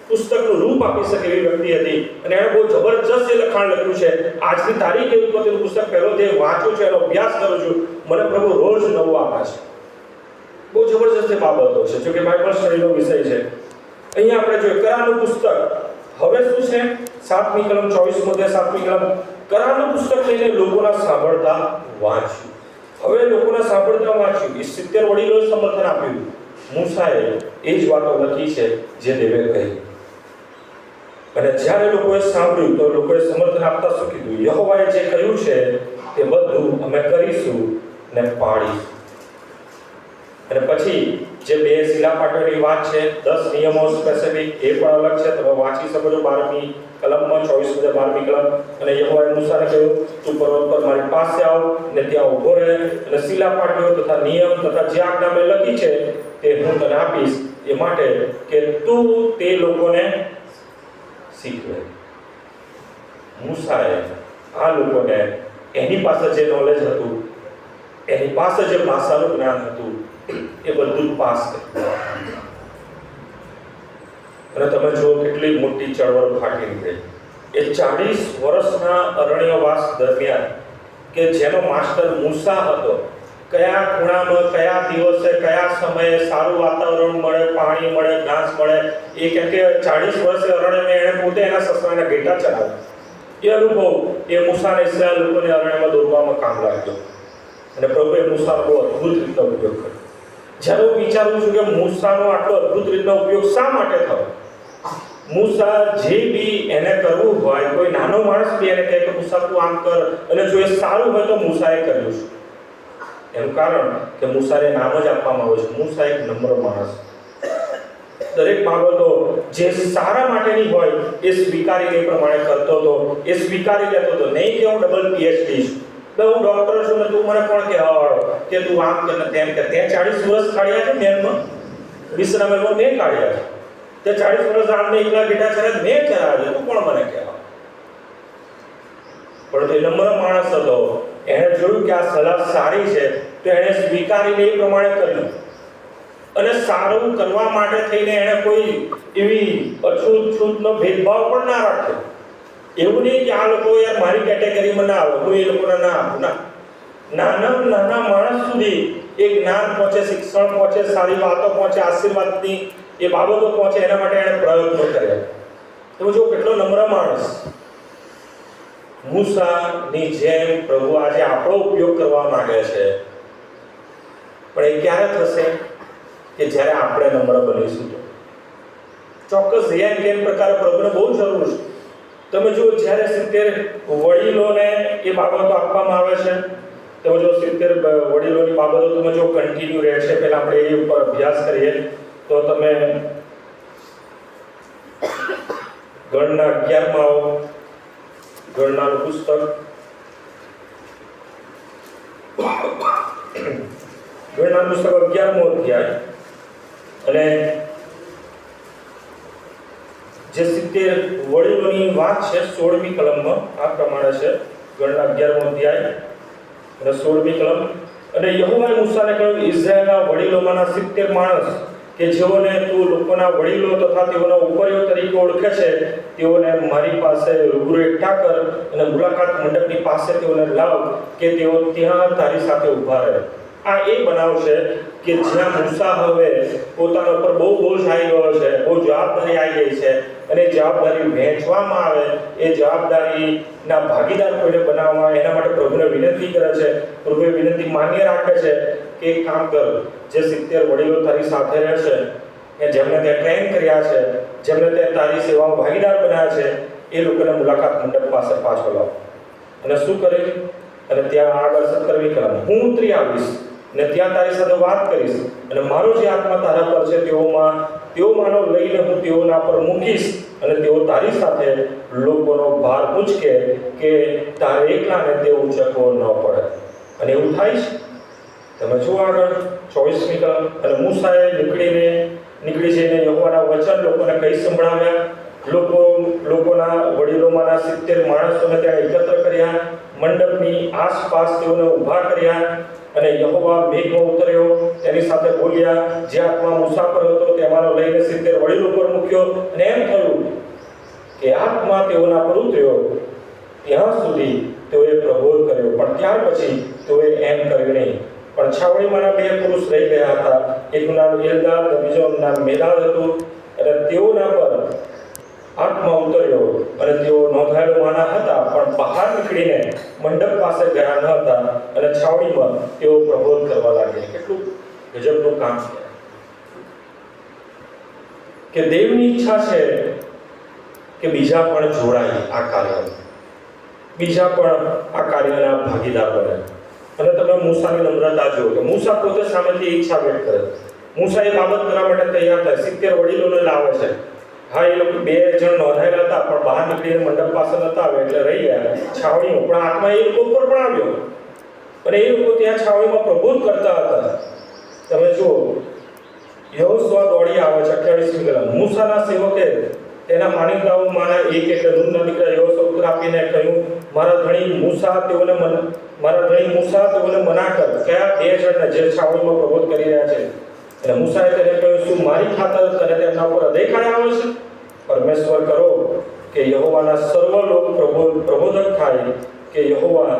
પુસ્તકનું રૂપ પ્રૂફ આપી શકે એવી વ્યક્તિ હતી અને એણે બહુ જબરજસ્ત એ લખાણ લખ્યું છે. આજની તારીખે ઉત્પત્તિનું પુસ્તક પહેલો જે વાંચું છું, એનો અભ્યાસ કરું છું, મને પ્રભુ રોજ નવું આપે છે. બહુ જબરજસ્ત એ બાબતો છે, જો કે બાઇબલ સ્ટડીનો વિષય છે. અહીંયા આપણે જોઈએ કરારનું પુસ્તક. હવે શું છે? 7મી કલમ 24મો અધ્યાય 7મી કલમ. કરારનું પુસ્તક લઈને લોકોના સાંભળતા વાંચ્યું. હવે લોકોના સાંભળતા વાંચ્યું. એ 70 વડીલોએ સમર્થન આપ્યું. મૂસાએ એ જ વાતો લખી છે જે દેવે કહી. અને જ્યારે લોકોએ સાંભળ્યું તો લોકોએ સમર્થન આપતા શું કીધું? યહોવાએ જે કહ્યું છે તે બધું અમે કરીશું ને પાડીશું. અને પછી જે 2 શિલાપાટીઓની વાત છે, 10 નિયમો સ્પેસિફિક, એ પણ અલગ છે. તમે વાંચી શકો છો 12મી કલમમાં, 24 12મી કલમ. અને યહોવાએ મૂસાને કહ્યું, તું પર્વત પર મારી પાસે આવ ને ત્યાં ઊભો રહે, અને શિલાપાટીઓ તથા નિયમ તથા જે આજ્ઞા મેં લખી છે તે હું તને આપીશ, એ માટે કે તું તે લોકોને શીખવે. મૂસાએ આ લોકોને એની પાસે જે નોલેજ હતું, એની પાસે જે ભાષાનું જ્ઞાન હતું, એ બધું પાસ કર્યું. અને તમે જુઓ કેટલી મોટી ચળવળ ફાટી નીકળી. એ 40 વર્ષના અરણ્યવાસ દરમિયાન કે જેનો માસ્ટર મૂસા હતો, કયા ખૂણામાં, કયા દિવસે, કયા સમયે સારું વાતાવરણ મળે, પાણી મળે, ઘાસ મળે, એ કેમ કે 40 વર્ષે અરણ્યમાં એણે પોતે એના સસરાના ઘેટા ચલાવ્યા. એ અનુભવ એ મૂસાને ઇસ્રાયેલ લોકોને અરણ્યમાં દોરવામાં કામ લાગ્યો. અને પ્રભુએ મૂસાનો બહુ અદ્ભુત રીતનો ઉપયોગ કર્યો. જ્યારે હું વિચારું છું કે મૂસાનો આટલો અદ્ભુત રીતનો ઉપયોગ શા માટે થયો? મૂસા જે બી એને કરવું હોય, કોઈ નાનો માણસ બી એને કહે કે મૂસા તું આમ કર, અને જો એ સારું હોય તો મૂસાએ કર્યું છે. એનું કારણ કે મૂસાને નામ જ આપવામાં આવે છે, મૂસા એક નમ્ર માણસ. દરેક બાબતો જે સારા માટેની હોય એ સ્વીકારીને એ પ્રમાણે કરતો હતો, એ સ્વીકારી લેતો હતો. નહીં કે હું ડબલ PhD છું, હું ડોક્ટર છું ને તું મને કોણ કહેવાવાળો કે તું આમ કર ને તેમ કર. ત્યાં 40 વર્ષ કાઢ્યા છે મેનમાં, વિશ્રામેલમાં મેં કાઢ્યા છે. તે 40 વર્ષ આમને એકલા બેઠા છે, મેં ચરાવ્યા, તું કોણ મને કહેવા? પણ તે નમ્ર માણસ હતો. એણે જોયું કે આ સલાહ સારી છે તો એણે સ્વીકારીને એ પ્રમાણે કર્યું. અને સારું કરવા માટે થઈને એણે કોઈ એવી અછૂત-છૂતનો ભેદભાવ પણ ના રાખ્યો. એવું નહીં કે આ લોકો યાર મારી કેટેગરીમાં ના આવે, હું એ લોકોને ના આપું. ના, નાના માણસ સુધી એ જ્ઞાન પહોંચે, શિક્ષણ પહોંચે, સારી વાતો પહોંચે, આશીર્વાદની એ બાબતો પહોંચે, એના માટે એણે પ્રયત્નો કર્યા. તમે જો કેટલો નમ્ર માણસ. મૂસાની જેમ પ્રભુ આજે આપણો ઉપયોગ કરવા માંગે છે, પણ એ ક્યારે થશે? કે જ્યારે આપણે નમ્ર બનીશું. તો ચોક્કસ રિયાન પ્રકારે પ્રભુને બહુ જરૂર છે. તમે જુઓ જ્યારે 70 વડીલોને એ બાબતો આપવામાં આવે છે, તમે જો 70 વડીલોની બાબતો તમે જો કન્ટિન્યુ રહે છે. પહેલા આપણે એ ઉપર અભ્યાસ કરીએ તો તમે ગણના 11માં આવો. ગણનાનું પુસ્તક ગણનાનું પુસ્તક 11મો અધ્યાય અને જે 70 વડીલોની વાત છે 16મી કલમમાં આ પ્રમાણે છે. ગણના 11મો અધ્યાય અને 16મી કલમ. અને યહોવાએ મૂસાને કહ્યું, ઇઝરાયેલના વડીલોમાંના 70 માણસ કે જેઓને તું લોકોના વડીલો તથા તેઓના ઉપરીઓ તરીકે ઓળખે છે, તેઓને મારી પાસે રૂબરૂ એકઠા કર અને મુલાકાત મંડપની પાસે તેઓને લાવ કે તેઓ ત્યાં તારી સાથે ઊભા રહે. આ એ બનાવશે કે જ્યાં મૂસા હવે પોતાના ઉપર બહુ બોજ આવી ગયો છે, બહુ જવાબદારી આવી ગઈ છે, અને જવાબદારી વહેંચવામાં આવે, એ જવાબદારીના ભાગીદાર કોઈને બનાવવામાં, એના માટે પ્રભુને વિનંતી કરે છે. પ્રભુએ વિનંતી માન્ય રાખે છે કે એક કામ કર, જે 70 વડીલો તારી સાથે રહેશે, કે જેમને તે ટ્રેન કર્યા છે, જેમને તે તારી સેવામાં ભાગીદાર બનાવ્યા છે, એ લોકોને મુલાકાત મંડપ પાસે પાછો લાવ. અને શું કરે? અને ત્યાં આગળ 17મી કલમ, હું ઉતરી આવીશ ને ત્યાં તારી સાથે વાત કરીશ, અને મારો જે આત્મા તારા પર છે તેઓમાંનો લઈને હું તેઓના પર મૂકીશ, અને તેઓ તારી સાથે લોકોનો ભાર ઉંચકે કે તારે એકલાને તે ઉંચકવો ન પડે. અને એવું થાય છે. તમે જુઓ આગળ 24મી કલમ. અને મૂસાએ નીકળી જઈને યહોવાના વચન લોકોને કહી સંભળાવ્યા. લોકોના વડીલોમાંના 70 માણસોને ત્યાં એકત્ર કર્યા, મંડપની આસપાસ તેઓને ઊભા કર્યા, અને યહોવા મેઘમાં ઉતર્યો, તેની સાથે બોલ્યા. જે આત્મા મૂસા પર હતો તેમાંનો લઈને 70 વડીલો પર મૂક્યો, અને એમ થયું એ આત્મા તેઓના પર ઉતર્યો ત્યાં સુધી તેઓએ પ્રબોધ કર્યો, પણ ત્યાર પછી તેઓએ એમ કર્યું નહીં. પણ છાવણીમાંના બે પુરુષ રહી ગયા હતા, એકનું નામ એલ્દાદ અને બીજાનું નામ મેદાદ હતું. અને તેઓના પર આત્મા ઉતર્યો અને તેઓ નોંધાયેલોમાંના હતા, પણ બહાર નીકળીને મંડપ પાસે ગયા ન હતા. અને છાવણીમાં તેઓ પ્રબોધ કરવા લાગ્યા. કેટલું ગજબનું કામ છે કે દેવની ઈચ્છા છે કે બીજા પણ જોડાય આ કાર્યમાં, બીજા પણ આ કાર્યના ભાગીદાર બને. અને તમે મૂસાની નમ્રતા જુઓ કે મૂસા પોતે સામેથી ઈચ્છા વ્યક્ત કરે. મૂસા એ બાબત કરવા માટે તૈયાર થાય, 70 વડીલોને લાવે છે. હા, એ લોકો 2 જણ નોંધાયેલા હતા, પણ બહાર નીકળીને મંડપ પાસે નતા આવે એટલે રહી ગયા છાવણીમાં. પણ આત્મા એ લોકો પર પણ આવ્યો અને એ લોકો ત્યાં છાવણીમાં પ્રબોધ કરતા હતા. તમે જુઓ, યહોશુઆ દોડી આવે છે 28મી કલમ. મૂસાના સેવકે તેના માનીતાઓમાંના એક એટલે નૂનના દીકરા યહોશુઆ ઉત્તર આપીને કહ્યું, મારા ધણી મૂસા તેઓને મના કર. કયા 2 જણને જે છાવણીમાં પ્રબોધ કરી રહ્યા છે? અને મૂસાએ તેને કહ્યું, શું મારી ખાતર તને તેમના પર અદેખાઈ આવે છે? પરમેશ્વર કરો કે યહોવાના સર્વ લોક પ્રબોધક થાય, કે યહોવા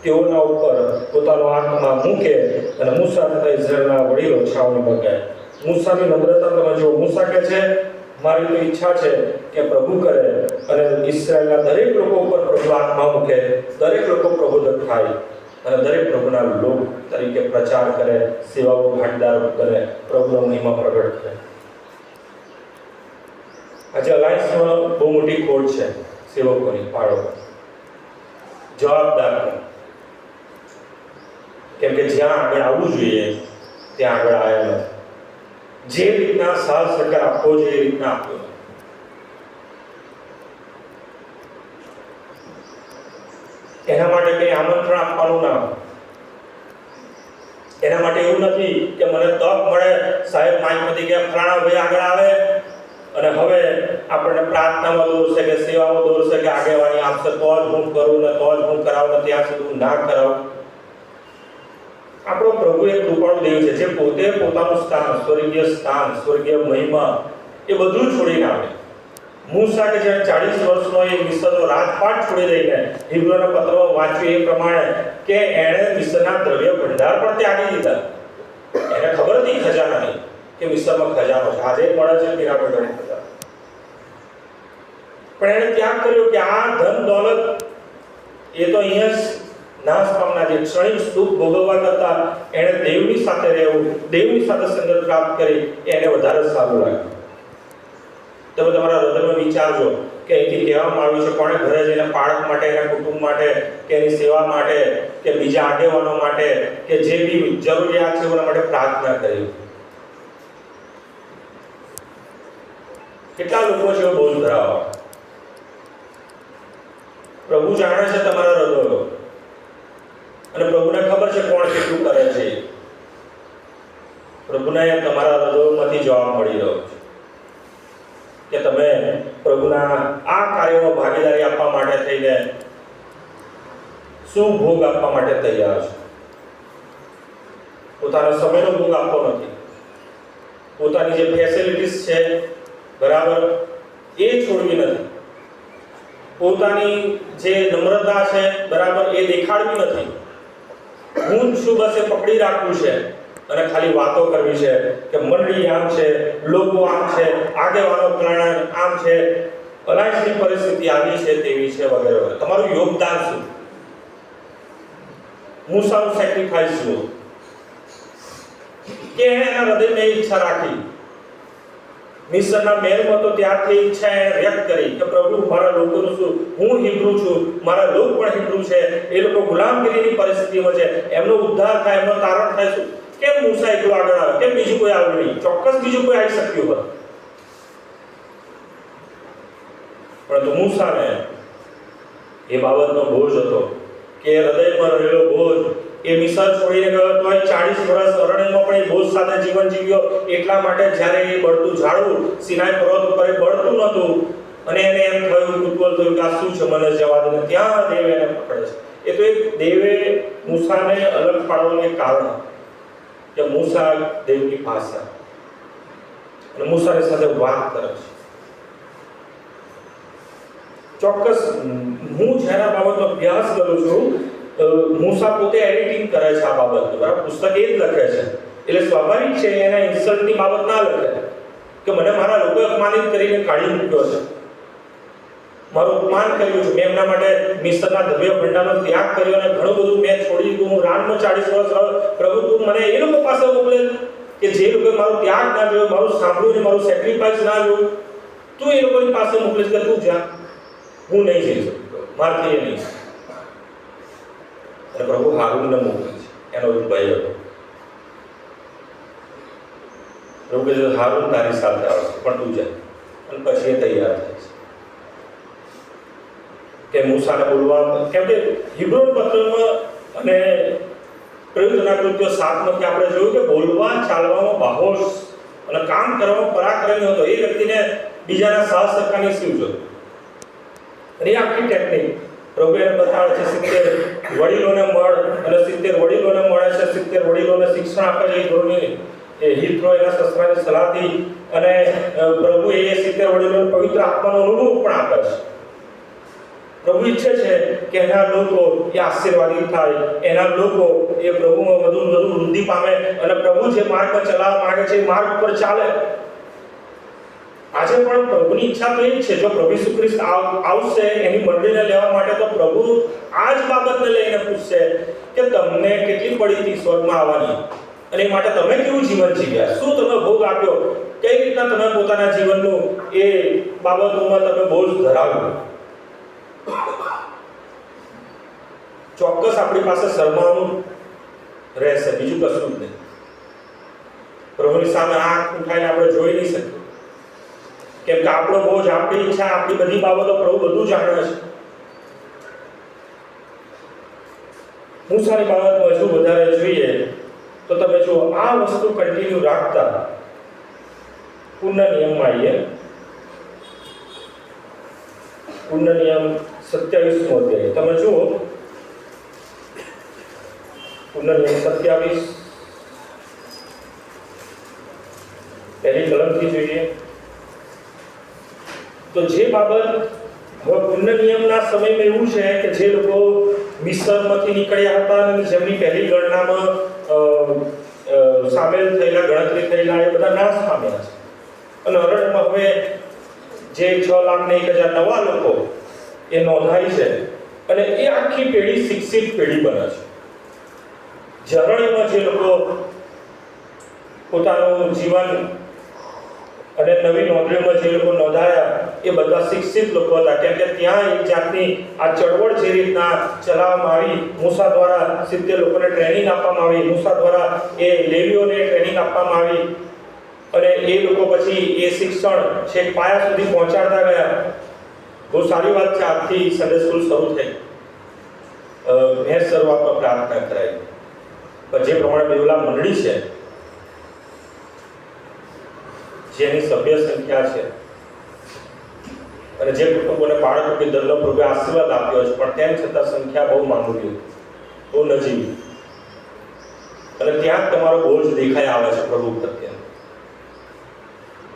તેઓના ઉપર પોતાનો આત્મા મૂકે. અને મૂસા તથા ઇઝરાયલના વડીલો છાવણીમાં ગયા. મૂસાની નમ્રતા તમે જુઓ. મૂસા કહે છે, મારી તો ઈચ્છા છે કે પ્રભુ કરે અને ઇસ્રાયલના દરેક લોકો ઉપર પ્રભુ આત્મા મૂકે, દરેક લોકો પ્રબોધક થાય અને દરેક પ્રભુના લોક તરીકે પ્રચાર કરે, સેવાઓ ભાગીદાર કરે, પ્રભુનો મહિમા પ્રગટ કરે. આજે અલાયન્સમાં બહુ મોટી ખોટ છે સેવકોની, પાડો જવાબદાર. કેમ કે જ્યાં આગળ આવવું જોઈએ ત્યાં આગળ આવ્યા નથી. જે રીતના સાથ સહકાર આપવો જોઈએ એ રીતના આપ્યો નથી. એના માટે કંઈ આમંત્રણ આપવાનું ના હોય. એના માટે એવું નથી કે મને તક મળે, સાહેબ માઈકમાંથી કે ફલાણા ભાઈ આગળ આવે અને હવે આપણને પ્રાર્થનામાં દોરશે કે સેવામાં દોરશે કે આગેવાની આપશે તો જ હું કરું ને તો જ હું કરાવું ને ત્યાં સુધી હું ના કરાવું. આપણો પ્રભુ એક કૃપાળુ દેવ છે જે પોતે પોતાનું સ્થાન, સ્વર્ગીય મહિમા એ બધું છોડીને આવે. મૂસા કે જ્યારે 40 વર્ષનો એ મિસ્રનો રાજપાટ છોડી દઈને હિબ્રુના પત્રમાં વાંચ્યું એ પ્રમાણે કે એણે મિસ્રના દ્રવ્ય ભંડાર પણ ત્યાગી દીધા. એને ખબર હતી ખજાનાની કે મિસ્રમાં ખજાનો છે, આજે મળે છે પિરામિડોનો ખજાનો. પણ એણે ત્યાગ કર્યો કે આ ધન દોલત એ તો અહીંયા જ નાશ પામના છે. ક્ષણિક સુખ ભોગવવા કરતા એણે દેવની સાથે રહેવું, દેવની સાથે સંગત પ્રાપ્ત કરી એને વધારે સારું લાગ્યું. તમે તમારા હૃદયમાં વિચારજો કે અહીંથી કહેવામાં આવ્યું છે કોણે ઘરે જઈને બાળક માટે, એના કુટુંબ માટે, કે એની સેવા માટે, કે બીજા આગેવાનો માટે, કે જે બી જરૂરિયાત છે એના માટે પ્રાર્થના કરી. કેટલા લોકો છે બોલ ધરાવવા? પ્રભુ જાણે છે તમારા હૃદયો અને પ્રભુને ખબર છે કોણ કેટલું કરે છે. પ્રભુને તમારા હૃદયમાંથી જવાબ મળી રહ્યો છે કે તમે પ્રભુના આ કાર્યમાં ભાગીદારી આપવા માટે થઈને શું ભોગ આપવા માટે તૈયાર છો. પોતાના સમયનો ભોગ આપવો નથી, પોતાની જે ફેસિલિટીઝ છે બરાબર એ છોડવી નથી, પોતાની જે નમ્રતા છે બરાબર એ દેખાડવી નથી. હું શું બસ એ પકડી રાખવું છે અને ખાલી વાતો કરવી છે કે મંડળી આમ છે, લોકો આમ છે, આગેવાનો પ્રાણ આમ છે, અલાયન્સની પરિસ્થિતિ આવી છે તેવી છે વગેરે વગેરે. તમારું યોગદાન શું? મૂસાનું સેક્રિફાઈસ શું? કે એના હૃદયમાં ઈચ્છા રાખી. મિસ્રના મહેલમાં તો ત્યારથી ઈચ્છા એને વ્યક્ત કરી કે પ્રભુ મારા લોકોનું શું, હું હિબ્રુ છું, મારા લોક પણ હિબ્રુ છે, એ લોકો ગુલામગીરીની પરિસ્થિતિમાં છે, એમનો ઉદ્ધાર થાય, એમનો તારણ થાય. શું કેમ મૂસા એકલો આગળ આવે? કેમ બીજું કોઈ આવ્યું નહીં? ચોક્કસ બીજું કોઈ આવી શક્યું હોત, પરંતુ મૂસાને એ બાબતનો બોજ હતો કે હૃદયમાં રહેલો બોજ. એ મિસર છોડીને ગયો તો 40 વર્ષ અરણ્યમાં પણ એ બોજ સાથે જીવન જીવ્યો. એટલા માટે જ્યારે એ બળતું ઝાડવું સિનાઈ પર્વત ઉપર બળતું નહોતું અને એને એમ થયું, કુતૂહલ થયું કે આ શું છે, મને જવા દે. ત્યાં દેવ એને પકડે છે. એ તો એક દેવે મૂસાને અલગ પાડવાનું એક કારણ કે મૂસા દેવની ભાષા અને મૂસાની સાથે વાત કરે છે. ચોક્કસ હું જેના બાબતનો અભ્યાસ કરું છું, મૂસા પોતે એડિટિંગ કરે છે આ બાબત, બરાબર, પુસ્તક એ જ લખે છે, એટલે સ્વાભાવિક છે એના ઇન્સલ્ટની બાબત ના લખે કે મને મારા લોકોએ અપમાનિત કરીને કાઢી મૂક્યો છે, મારું અપમાન કર્યું છે, મેં એમના માટે મિસરના દ્રવ્ય ભંડારનો ત્યાગ કર્યો અને ઘણું બધું મેં છોડી દીધું, હું રાનમાં 40 વર્ષ રહ્યો, પ્રભુ તું મને એ લોકો પાસે મોકલે કે જે લોકોએ મારો ત્યાગ ના જોયો, મારું સાંભળ્યું ને મારું સેક્રિફાઈસ ના જોયું, તું એ લોકોની પાસે મોકલે કે તું જા, હું નહીં જઈ શકતો, મારથી એ નહીં. અને પ્રભુ હારૂનને મોકલે છે, એનો એક ભાઈ હતો. પ્રભુ કહે છે હારૂન તારી સાથે આવશે પણ તું જા, અને પછી એ તૈયાર થાય છે કે મૂસાને બોલવા, કેમ કે હિબ્રુન પત્રમાં અને પ્રયુક્તના કૃત્યો 7 આપણે જોયું કે બોલવા ચાલવામાં બાહોશ અને કામ કરવામાં પરાક્રમી હતો. એ વ્યક્તિને બીજાના સાહસ ટકાની શું જરૂર? અને એ આખી ટેકનિક પ્રભુ એને બતાવે છે. 70 વડીલોને મળ અને 70 વડીલોને મળે છે, 70 વડીલોને શિક્ષણ આપે છે. એ હિત્રો એના શસ્ત્રની સલાહથી, અને પ્રભુ એ 70 વડીલોને પવિત્ર આત્માનો અનુભવ પણ આપે છે. પ્રભુ ઈચ્છે છે કે એના લોકો એ આશીર્વાદિત થાય, એના લોકો એ પ્રભુમાં વધુ વૃદ્ધિ પામે અને પ્રભુ જે માર્ગ પર ચલાવવા માંગે છે એ માર્ગ પર ચાલે. આજે પણ પ્રભુની ઈચ્છા તો એ જ છે, જો પ્રભુ ઈસુ ખ્રિસ્ત આવશે એની મંડળીને લેવા માટે, તો પ્રભુ આ જ બાબતને લઈને પૂછશે કે તમને કેટલી પડી હતી સ્વર્ગમાં આવવાની, અને એ માટે તમે કેવું જીવન જીવ્યા, શું તમે ભોગ આપ્યો, કઈ રીતના તમે પોતાના જીવનનું એ બાબતોમાં તમે બોજ ધરાવ્યો. ચોક્કસ આપણી પાસે શરમાવાનું રહેશે, બીજું કશું જ નહીં. પ્રભુની સામે આંખ ઉઠાઈને આપણે જોઈ નહીં શકીએ, કેમ કે આપણો બોજ, આપણી ઈચ્છા, આપણી બધી બાબતો પ્રભુ બધું જાણે છે. મૂસાની બાબતમાં હજુ વધારે જોઈએ તો તમે જો આ વસ્તુ કન્ટિન્યુ રાખતા પુનઃ નિયમમાં આવીએ. પુનઃ નિયમ 27મો અધ્યાય તમે જુઓ. પુનઃ નિયમ 27 પહેલી કલમથી જોઈએ તો જે બાબત હવે પુનઃ નિયમના સમયમાં એવું છે કે જે લોકો મિસ્રમાંથી નીકળ્યા હતા અને જેમની પહેલી ગણનામાં સામેલ થયેલા, ગણતરી થયેલા, એ બધા નાશ પામ્યા છે. અને અરણ્યમાં હવે જે 6,01,000 નવા લોકો એ નોંધાય છે, અને એ આખી પેઢી શિક્ષિત પેઢી બને છે. જે અરણ્યમાં જે લોકો પોતાનું જીવન અને નવી નોંધણીમાં જે લોકો નોંધાયા એ બધા શિક્ષિત લોકો હતા, કેમ કે ત્યાં એક જાતની આ ચળવળ જે રીતના ચલાવવામાં આવી, મૂસા દ્વારા 70 લોકોને ટ્રેનિંગ આપવામાં આવી, મૂસા દ્વારા એ લેવીઓને ટ્રેનિંગ આપવામાં આવી, અને એ લોકો પછી એ શિક્ષણ છેક પાયા સુધી પહોંચાડતા ગયા. બહુ સારી વાત છે. આજથી સન્ડે સ્કૂલ શરૂ થઈ. મેં શરૂઆતમાં પ્રાર્થના કરાવી, પણ જે પ્રમાણે બેવલા મંડળી છે, જેની સભ્ય સંખ્યા છે, અને જે કુટુંબોને બાળકો કે દલ્લો પ્રભુએ આશીર્વાદ આપ્યો છે, પણ તેમ છતાં સંખ્યા બહુ મામૂલી, બહુ નજીવી, અને ત્યાં જ તમારો બોજ દેખાઈ આવે છે પ્રભુ પ્રત્યે.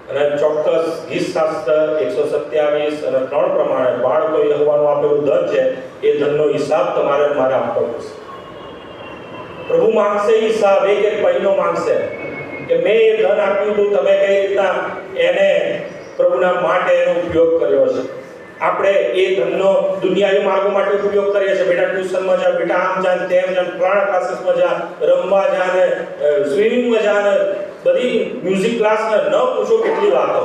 અને ચોક્કસ ગીતશાસ્ત્ર 127 અને 3 પ્રમાણે બાળકો યહોવાનું આપેલું ધન છે, એ ધનનો હિસાબ તમારે મારે આપવો પડશે. પ્રભુ માંગશે હિસાબ, એક પૈનો માંગશે કે મેં એ ધન આપ્યું હતું, તમે કઈ રીતના એને પ્રભુના માટે એનો ઉપયોગ કર્યો છે. આપણે એ ધનનો દુનિયાવી માર્ગો માટે ઉપયોગ કરીએ છીએ. બેટા ટ્યુશનમાં જા, બેટા આમ જા, તેમ જા, પ્રાણ ક્લાસીસમાં જા, રમવા જા, ને સ્વિમિંગમાં જા, ને બધી મ્યુઝિક ક્લાસને ન પૂછો કેટલી વાતો.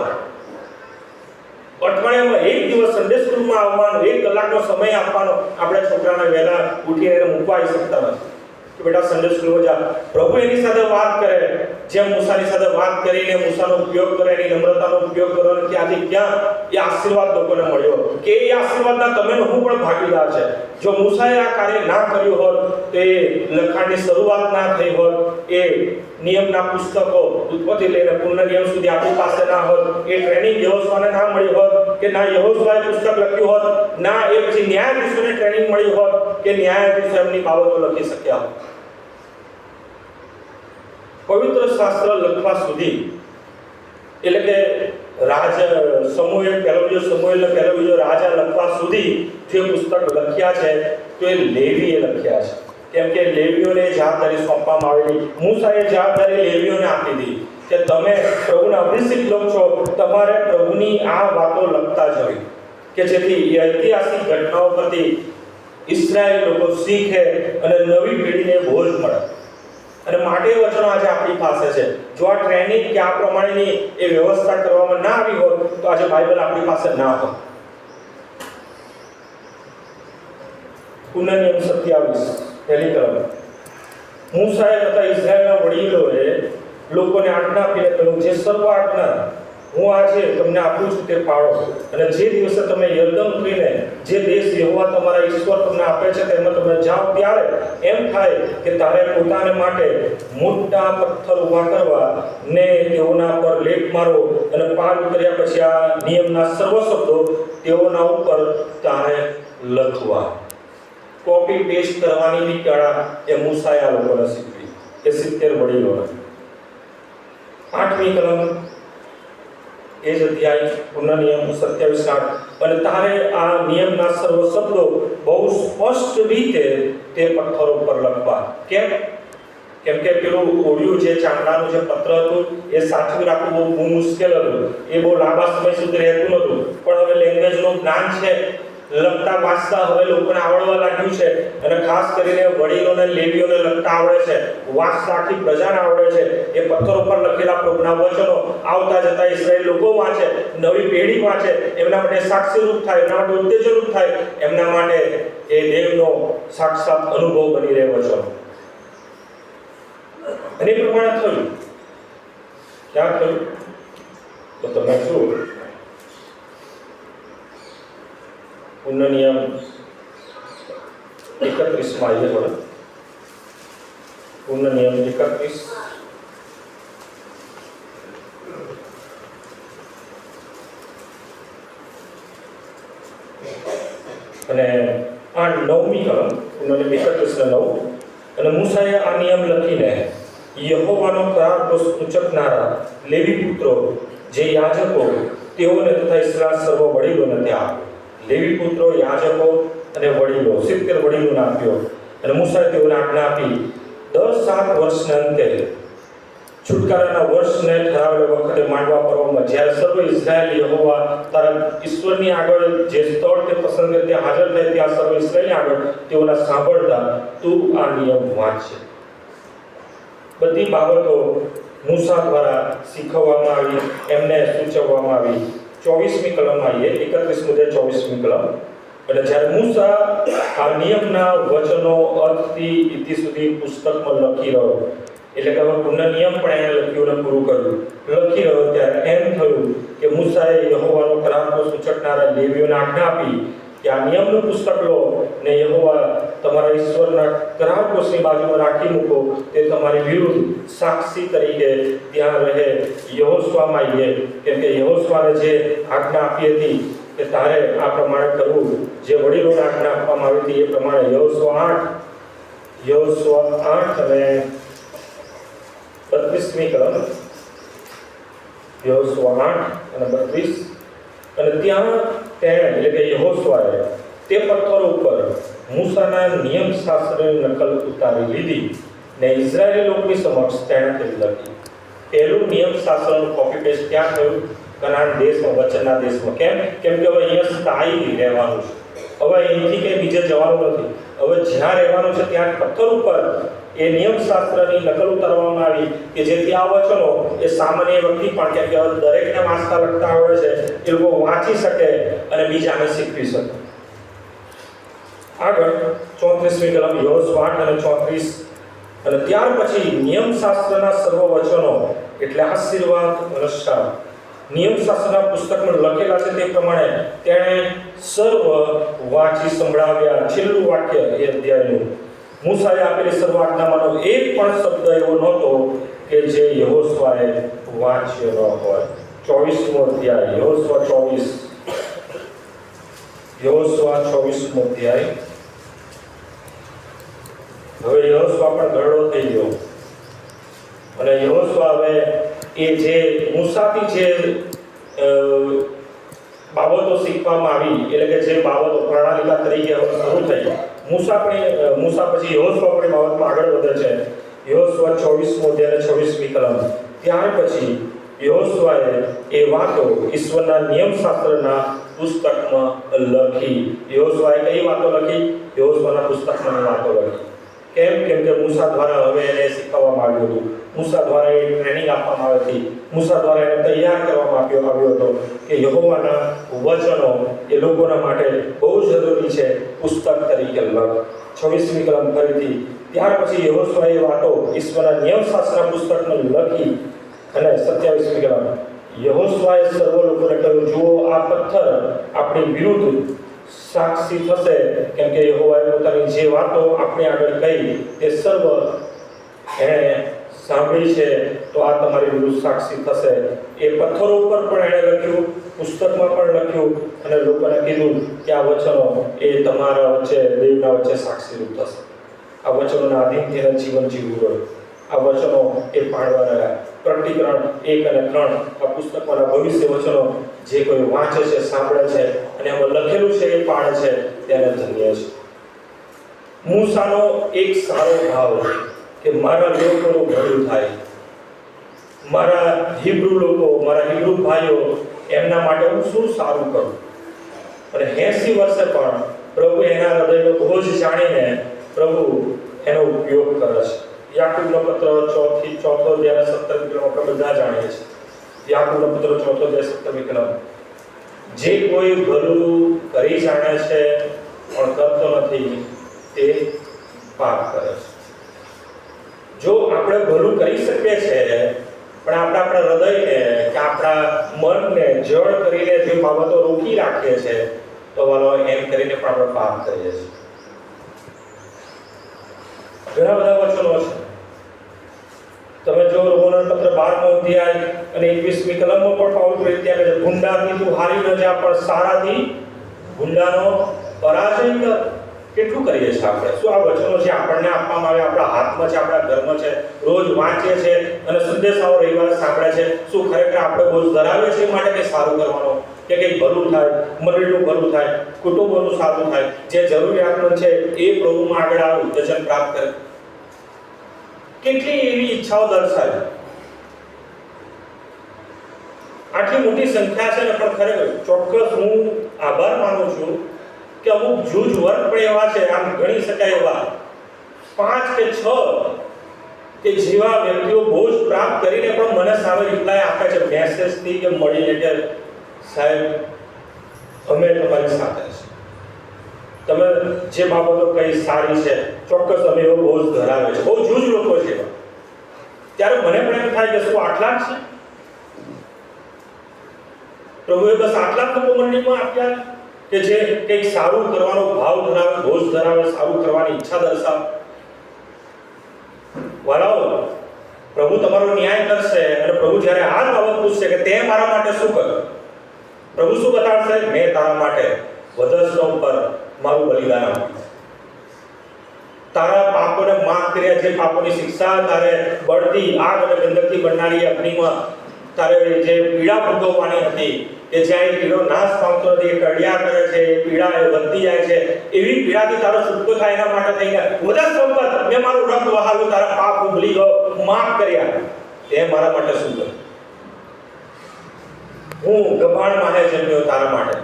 અઠવાડિયામાં એક દિવસ સન્ડે સ્કૂલમાં આવવાનો, 1 કલાકનો સમય આપવાનો. આપણે છોકરાને વહેલા ઉઠીને એને મૂકવા આવી શકતા નથી કે બેટા સન્ડે સ્કૂલમાં જા. પ્રભુ એની સાથે વાત કરે, જેમ મૂસાની સાથે વાત કરીને મૂસાનો ઉપયોગ કરે, એની નમ્રતાનો ઉપયોગ કરો, અને ત્યાંથી ક્યાં એ આશીર્વાદ લોકોને મળ્યો કે એ આશીર્વાદના તમે હું પણ ભાગીદાર છે. જો મૂસાએ આ કાર્ય ના કર્યું હોત, તો એ લખાણની શરૂઆત ના થઈ હોત, એ નિયમના પુસ્તકો ઉત્પત્તિ લઈને પુનઃ નિયમ સુધી આપણી પાસે ના હોત, એ ટ્રેનિંગ યહોશુઆને ના મળી હોત, કે ના યહોશુઆએ પુસ્તક લખ્યું હોત, ના એ પછી ન્યાયાધીશોને ટ્રેનિંગ મળી હોત કે ન્યાયાધીશો એમની બાબતો લખી શક્યા હોત. પવિત્ર શાસ્ત્ર લખવા સુધી, એટલે કે પહેલો બીજો રાજા લખવા સુધી જે પુસ્તક લખ્યા છે તો એ લેવીએ લખ્યા છે. કેમ કે લેવીઓને જવાબદારી સોંપવામાં આવેલી. મૂસાએ જવાબદારી લેવીઓને આપી દીધી કે તમે પ્રભુના અભિષિક્ત લોક છો, તમારે પ્રભુની આ વાતો લખતા જ હોય કે જેથી એ ઐતિહાસિક ઘટનાઓ પરથી ઇસ્રાયેલ લોકો શીખે અને નવી પેઢીને બોજ મળે. અને માટે વચનો આજે આપણી પાસે છે. જો આ ટ્રેનિંગ કે આ પ્રમાણેની એ વ્યવસ્થા કરવામાં ના આવી હોત તો આજે બાઇબલ આપણી પાસે ના હોત. પુનઃનિયમ 27 પહેલી કલમ. મૂસાએ તથા ઇઝરાયેલના વડીલોએ લોકોને આજ્ઞા આપીને કહ્યું, જે સર્વ આજ્ઞા હું આજે તમને આપું છું તે પાળો, અને જે દિવસે તમે યરદન ઉતરીને જે દેશ યહોવા તમારા ઈશ્વર તમને આપે છે તેમાં તમે જાઓ, ત્યારે એમ થાય કે તારે પોતાને માટે મોટા પથ્થર ઊભા કરવા ને તેઓના પર લેખ મારો, અને પાર ઉતર્યા પછી આ નિયમના સર્વ શબ્દો તેઓના ઉપર તારે લખવા. કોપી પેસ્ટ કરવાની બી કળા એ મૂસાએ આ લોકોને શીખવી, એ 70 વડીલોને. 8મી કલમ એ જ અધ્યાય પુનઃનિયમ 27:8. અને તારે આ નિયમના સર્વ શબ્દો બહુ સ્પષ્ટ રીતે તે પથ્થરો પર લખવા. કેમ કે પેલું ઓળિયું જે ચામડાનું જે પત્ર હતું એ સાચવી રાખવું બહુ મુશ્કેલ હતું. એ બહુ લાંબા સમય સુધી રહેતું નહોતું. પણ હવે લેંગ્વેજનું જ્ઞાન છે, લખતા વાંચતા હવે લોકોને આવડવા લાગ્યું છે, અને ખાસ કરીને વડીલોને લેવીઓને લખતા આવડે છે, વાંચતા આખી પ્રજાને આવડે છે. એ પથ્થરો પર લખેલા પ્રભુના વચનો આવતા જતા ઇસ્રાયેલ લોકો વાંચે, નવી પેઢી વાંચે, એમના માટે સાક્ષીરૂપ થાય, એમના માટે ઉત્તેજનરૂપ થાય, એમના માટે એ દેવનો સાક્ષાત અનુભવ બની રહે વચનો. અને એ પ્રમાણે થયું. ક્યાં થયું તો તમે શું પુનઃનિયમ 31 માં આવીએ. થોડા પુનઃનિયમ 31 અને આ 9મી કલમ. પુનઃનિયમ 31:9. અને મૂસાએ આ નિયમ લખીને યહોવાનો કરાર ઉચકનારા લેવી પુત્રો જે યાજકો તેઓને તથા ઇસ્રાયેલ સર્વ વડીલોને ત્યાં લેવી પુત્રો, યાજકો અને વડીલો 70 વડીલોને આપ્યો. અને મૂસાએ તેઓને આજ્ઞા આપી, 10 વર્ષના અંતે છુટકારાના વર્ષને ઠરાવેલા વખતે માંડવા પર્વમાં જ્યારે સર્વ ઇઝરાયેલ યહોવા તારા ઈશ્વરની આગળ જે સ્થળ તે પસંદ કરે ત્યાં હાજર થાય, ત્યાં સર્વ ઇઝરાયેલની આગળ તેઓના સાંભળતા તું આ નિયમ વાંચશે. બધી બાબતો મૂસા દ્વારા શીખવવામાં આવી, એમને સૂચવવામાં આવી. 24મી કલમમાં આવીએ. 31 મુદ્દે 24મી કલમ. અને જ્યારે મૂસા આ નિયમના વચનો અર્થથી ઇતિ સુધી પુસ્તકમાં લખી રહ્યો, એટલે કે હવે પુનઃનિયમ પણ એને લખ્યું અને પૂરું કર્યું, લખી રહ્યો, ત્યારે એમ થયું કે મૂસાએ યહોવાનો કરારનો સૂચકનારા લેવીઓને આજ્ઞા આપી કે આ નિયમનું પુસ્તક લો ને યહોવા તમારા ઈશ્વરના કરાર કોષની બાજુમાં રાખી મૂકો, તે તમારી વિરુદ્ધ સાક્ષી તરીકે ત્યાં રહે. યહોશુઆમાં આવીએ. કેમ કે યહોશુઆને જે આજ્ઞા આપી હતી કે તારે આ પ્રમાણે કરવું, જે વડીલોને આજ્ઞા આપવામાં આવી હતી એ પ્રમાણે યહોશુઆ 8 અને 32મી કલમ. યહોશુઆ 8 અને 32. અને ત્યાં તેણે એટલે કે યહોશુઆએ તે પથ્થરો ઉપર મૂસાના નિયમ શાસ્ત્રની નકલ ઉતારી લીધી ને ઇઝરાયેલી લોકોની સમક્ષ તેણે તે લખી. પહેલું નિયમ શાસ્ત્રનું કોપી પેસ્ટ ક્યાં થયું? કનાન દેશમાં, વચનના દેશમાં. કેમ કે હવે અહીંયા સ્થાયી રહેવાનું છે. હવે અહીંથી કંઈ બીજે જવાનું નથી. હવે જ્યાં રહેવાનું છે ત્યાં પથ્થર ઉપર એ નિયમ શાસ્ત્રની નકલ ઉતારવામાં આવી કે જેથી આ વચનો એ સામાન્ય વ્યક્તિ પણ, કેમ કે દરેકને વાંચતા લખતા આવડે છે, એ લોકો વાંચી શકે અને બીજાને શીખવી શકે. આગળ 34મી કલમ યહોશુઆ 8 અને 34. અને ત્યાર પછી નિયમ શાસ્ત્રના સર્વ વચનો એટલે આશીર્વાદ અને શાપ નિયમ શાસ્ત્રના પુસ્તકમાં લખેલા છે તે પ્રમાણે તેણે સર્વ વાંચી સંભળાવ્યા. છેલ્લું વાક્ય એ અધ્યાયનું. મૂસાએ આપેલી સર્વ આજ્ઞામાંનો એક પણ શબ્દ એવો નહોતો કે જે યહોશુઆએ વાંચ્યો ન હોય. 24મો અધ્યાય યહોશુઆ 24મો અધ્યાય. હવે યહોશુઆ પણ ઘરડો થઈ ગયો અને યહોશુઆ હવે એ જે મૂસાથી જે બાબતો શીખવામાં આવી, એટલે કે જે બાબતો પ્રણાલિકા તરીકે હવે શરૂ થઈ. મૂસા પછી યહોશુઆની બાબતમાં આગળ વધે છે. યહોશુઆ 24મો અધ્યાય 26મી કલમ. ત્યાર પછી યહોશુઆએ એ વાતો ઈશ્વરના નિયમશાસ્ત્રના પુસ્તકમાં લખી. યહોશુઆએ કઈ વાતો લખી? યહોશુઆના પુસ્તકમાં વાતો લખી. કેમ કે મૂસા દ્વારા હવે એને શીખવવામાં આવ્યું હતું. મૂસા દ્વારા એ ટ્રેનિંગ આપવામાં આવી હતી. મૂસા દ્વારા એને તૈયાર કરવામાં આવ્યો હતો કે યહોવાના વચનો એ લોકોના માટે બહુ જરૂરી છે, પુસ્તક તરીકે લખ. 26મી કલમ ફરીથી. ત્યાર પછી યહોશુઆએ વાતો ઈશ્વરના નિયમશાસ્ત્રના પુસ્તકમાં લખી અને 27મી કલમ. યહોશુઆએ સર્વ લોકોને કહ્યું, જુઓ, આ પથ્થર આપણી વિરુદ્ધ સાક્ષી થશે, કેમ કે યહોવાએ પોતાની જે વાતો આપણે આગળ કહી તે સર્વ એણે સાંભળી છે, તો આ તમારી વિરુદ્ધ સાક્ષી થશે. એ પથ્થરો ઉપર પણ એણે લખ્યું, પુસ્તકમાં પણ લખ્યું અને લોકોને કીધું કે આ વચનો એ તમારા વચ્ચે, દેવના વચ્ચે સાક્ષીરૂપ થશે. આ વચનોના આધીન થઈને જીવન જીવવું હોય. આ વચનો એ પાડવા રહ્યા. પ્રકટીકરણ 1 અને 3 આ પુસ્તકમાંના ભવિષ્ય વચનો જે કોઈ વાંચે છે, સાંભળે છે અને એમાં લખેલું છે એ પાડે છે, તેને ધન્ય છે. મૂસાનો એક સારો ભાવ કે મારા લોકોનું ભલું થાય, મારા હિબ્રુ લોકો, મારા હિબ્રુ ભાઈઓ, એમના માટે હું શું સારું કરું. અને 80 વર્ષે પણ પ્રભુ એના હૃદયનો બોજ જાણીને પ્રભુ એનો ઉપયોગ કરે છે. યાકૂબનો પત્ર 4 અધ્યાય 17મી કલમ આપણે બધા જાણીએ છીએ. યાકૂબનો પત્ર 4 અધ્યાય 17મી કલમ. જે કોઈ ભલું કરી જાણે છે પણ કરતો નથી, તે પાપ કરે છે. જો આપણે ભલું કરી શકીએ છીએ પણ આપણા હૃદયને કે આપણા મનને જળ કરીને જે બાબતો રોકી રાખીએ છીએ, તો વાલો એમ કરીને પણ આપણે પાપ કરીએ છીએ. ઘણા બધા વચનો છે. તમે જો રોમન પત્ર 12મો અધ્યાય અને 21મી કલમમાં પણ પાઉલ પ્રેરિત કહે છે, ગુંડાથી તું હારી ન જા, પણ સારાથી ગુંડાનો પરાજય કર. કેટલું કરીએ છીએ આપણે? શું આ વચનો જે આપણને આપવામાં આવે આપણા હાથમાં છે, આપણા ઘરમાં છે, રોજ વાંચીએ છીએ અને સંદેશાઓ રવિવારે સાંભળે છે, શું ખરેખર આપણે બોજ ધરાવીએ છીએ માટે કંઈ સારું કરવાનો, કે કંઈક ભલું થાય, મંડળીનું ભલું થાય, કુટુંબોનું સારું થાય, જે જરૂરિયાતમંદ છે એ પ્રભુમાં આગળ આવે, ઉત્તેજન પ્રાપ્ત કરે? કેટલી એવી ઈચ્છાઓ દર્શાવે. આટલી મોટી સંખ્યા છે ને, પણ ખરેખર ચોક્કસ હું આભાર માનું છું કે અમુક જૂજ વર્ગ પણ એવા છે, આમ ગણી શકાય એવા 5 કે 6 કે જેવા વ્યક્તિઓ બોજ પ્રાપ્ત કરીને પણ મને સામે રિપ્લાય આપે છે મેસેજથી કે મળીને કે સાહેબ અમે તમારી સાથે છે, તમે જે બાબતો કઈ સારી છે ચોક્કસ અમે એવો બોજ ધરાવે છે. બહુ જૂજ લોકો છે. ત્યારે મને પણ એમ થાય કે શું આટલા જ છે? પ્રભુએ બસ આટલા જ લોકો મંડળીમાં આપ્યા કે જે કંઈક સારું કરવાનો ભાવ ધરાવે, બોજ ધરાવે, સારું કરવાની ઈચ્છા દર્શાવે. વાલાઓ, પ્રભુ તમારો ન્યાય કરશે અને પ્રભુ જ્યારે આ બાબત પૂછશે કે તે મારા માટે શું કર્યું, પ્રભુ શું બતાવશે? મેં તારા માટે વધસ્તંભ પર મારું બલિદાન આપ્યું, તારા પાપોને માફ કર્યા. જે પાપોની શિક્ષા તારે બળતી આગ અને ગંધકથી બનનારી અગ્નિમાં તારે જે પીડા ભોગવવાની હતી, કે જ્યાં એ પીડો નાશ પામતો નથી, એ કડિયા કરે છે, એ પીડા એ વધતી જાય છે, એવી પીડાથી તારો છૂટકો થાય એના માટે થઈને વધસ્તંભ પર મેં મારું રક્ત વહાવ્યું, તારા પાપ ભૂલી ગયો, માફ કર્યા. તે મારા માટે શું કર્યું? હું ગભાણ માહે જન્મ્યો તારા માટે.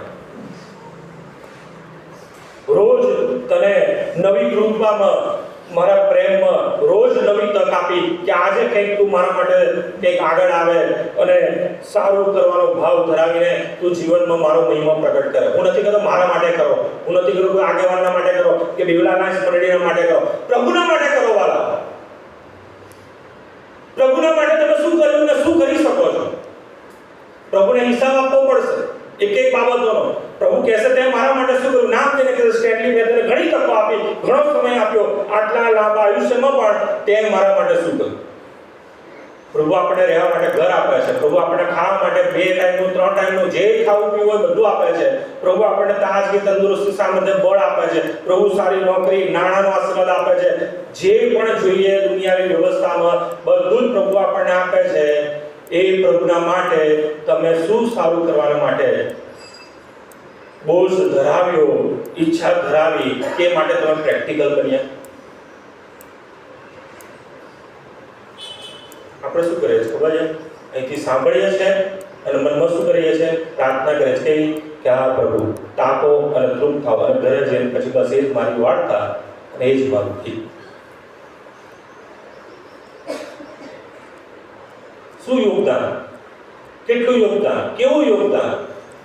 રોજ તને નવી કૃપામાં, મારા પ્રેમમાં રોજ નવી તક આપી કે આજે કંઈક તું મારા માટે કંઈક આગળ આવે અને સારું કરવાનો ભાવ ધરાવીને તું જીવનમાં મારો મહિમા પ્રગટ કરે. હું નથી કહેતો મારા માટે કરો, હું નથી કહેતો કોઈ આગેવાનના માટે કરો કે બિવલાના મંડળીના માટે કરો, પ્રભુના માટે કરો. વાલા, પ્રભુના માટે તમે શું કર્યું ને શું કરી શકો છો? પ્રભુને હિસાબ આપવો પડશે એક એક બાબતોનો. પ્રભુ કહેશે તે મારા માટે શું કર્યું? નામ તેને કહે સ્ટેનલી, મેં તને ઘણી તકો આપી, ઘણો સમય આપ્યો, આટલા લાંબા આયુષ્યમાં પણ તે મારા માટે શું કર્યું? પ્રભુ આપણે રહેવા માટે ઘર આપે છે, પ્રભુ આપણને ખાવા માટે 2 ટાઈમનું 3 ટાઈમનું જે ખાવું પીવું હોય બધું આપે છે. પ્રભુ આપણને તાજગી, તંદુરસ્તી, સામર્થ્ય, બળ આપે છે. પ્રભુ સારી નોકરી, નાણાંનો આશીર્વાદ આપે છે. જે પણ જોઈએ દુનિયાની વ્યવસ્થામાં બધું જ પ્રભુ આપણને આપે છે. એ પ્રભુના માટે તમે શું સારું કરવાના માટે બોજ ધરાવ્યો, ઈચ્છા ધરાવી, એ માટે તમે પ્રેક્ટિકલ બન્યા. આપણે શું કરીએ છીએ ખબર છે? અહીંથી સાંભળીએ છીએ અને મનમાં શું કરીએ છીએ? પ્રાર્થના કરીએ છીએ કે હા પ્રભુ તાપો અને તૃપ્ત થાવ, અને ઘરે જઈને પછી બસ એ જ મારી વાર્તા અને એ જ મારું ગીત. શું યોગદાન? કેટલું યોગદાન? કેવું યોગદાન?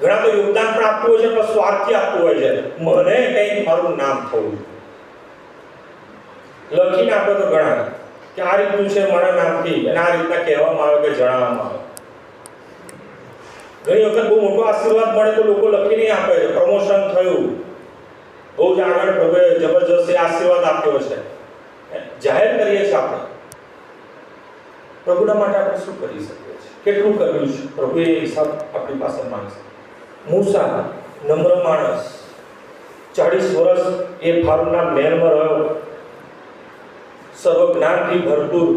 ઘણા તો યોગદાન પણ આપવું હોય છે પણ સ્વાર્થી આપવું હોય છે. મને કંઈક મારું નામ થવું, લખીને આપે તો ઘણા કે આ રીતનું છે મારા નામથી, અને આ રીતના કહેવામાં આવે કે જણાવવામાં આવે. ઘણી વખત બહુ મોટો આશીર્વાદ મળે તો લોકો લખીને આપે છે, પ્રમોશન થયું, બહુ જ આગળ પ્રભુએ જબરજસ્ત આશીર્વાદ આપ્યો છે, જાહેર કરીએ છીએ આપણે. પ્રભુના માટે આપણે શું કરી શકીએ છીએ? કેટલું કર્યું છે? પ્રભુએ હિસાબ આપણી પાસે માંગશે. મૂસા નમ્ર માણસ, 40 વર્ષ એ ફારૂના મહેલમાં રહ્યો, સર્વ જ્ઞાનથી ભરપૂર,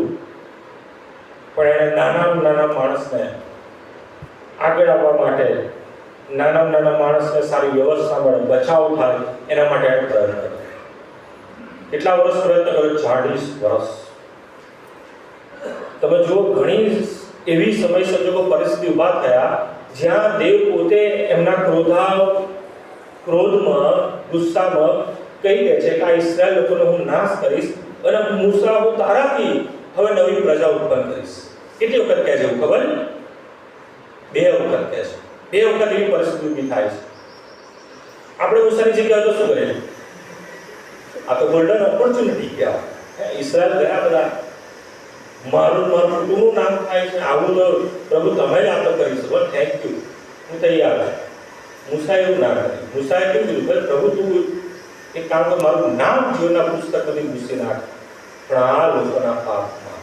પણ એણે નાના માણસને આગળ આવવા માટે, નાના માણસને સારી વ્યવસ્થા મળે, બચાવ થાય, એના માટે એણે પ્રયત્ન કર્યો. કેટલા વર્ષ પ્રયત્ન કર્યો? 40 વર્ષ. તમે જુઓ, ઘણી એવી સમય સંજોગો પરિસ્થિતિ ઊભા થયા જ્યાં દેવ પોતે એમના ક્રોધમાં, ગુસ્સામાં કહી દે છે કે આ ઇસ્રાયેલ લોકોને હું નાશ કરીશ, અને મૂસા હું તારાથી હવે નવી પ્રજા ઉત્પન્ન કરીશ. કેટલી વખત કહે છે એવું ખબર? 2 વખત કહે છે. 2 વખત એવી પરિસ્થિતિ ઊભી થાય છે. આપણે મૂસાની જગ્યાએ તો શું કરીએ? આ તો ગોલ્ડન ઓપોર્ચ્યુનિટી કહેવાય. ઇસ્રાયેલ ગયા બધા, મારું કુટુંબનું નામ થાય છે, આવું તો પ્રભુ તમે જ આ તો કરી શકો, થેન્ક યુ, હું તૈયાર છું. મૂસા એવું ના કરે. મૂસાએ કેવું કીધું? પ્રભુ તું એક કામ કર, મારું નામ જીવનના પુસ્તકમાંથી ભૂસી નાખ, પણ આ લોકોના પાપમાં,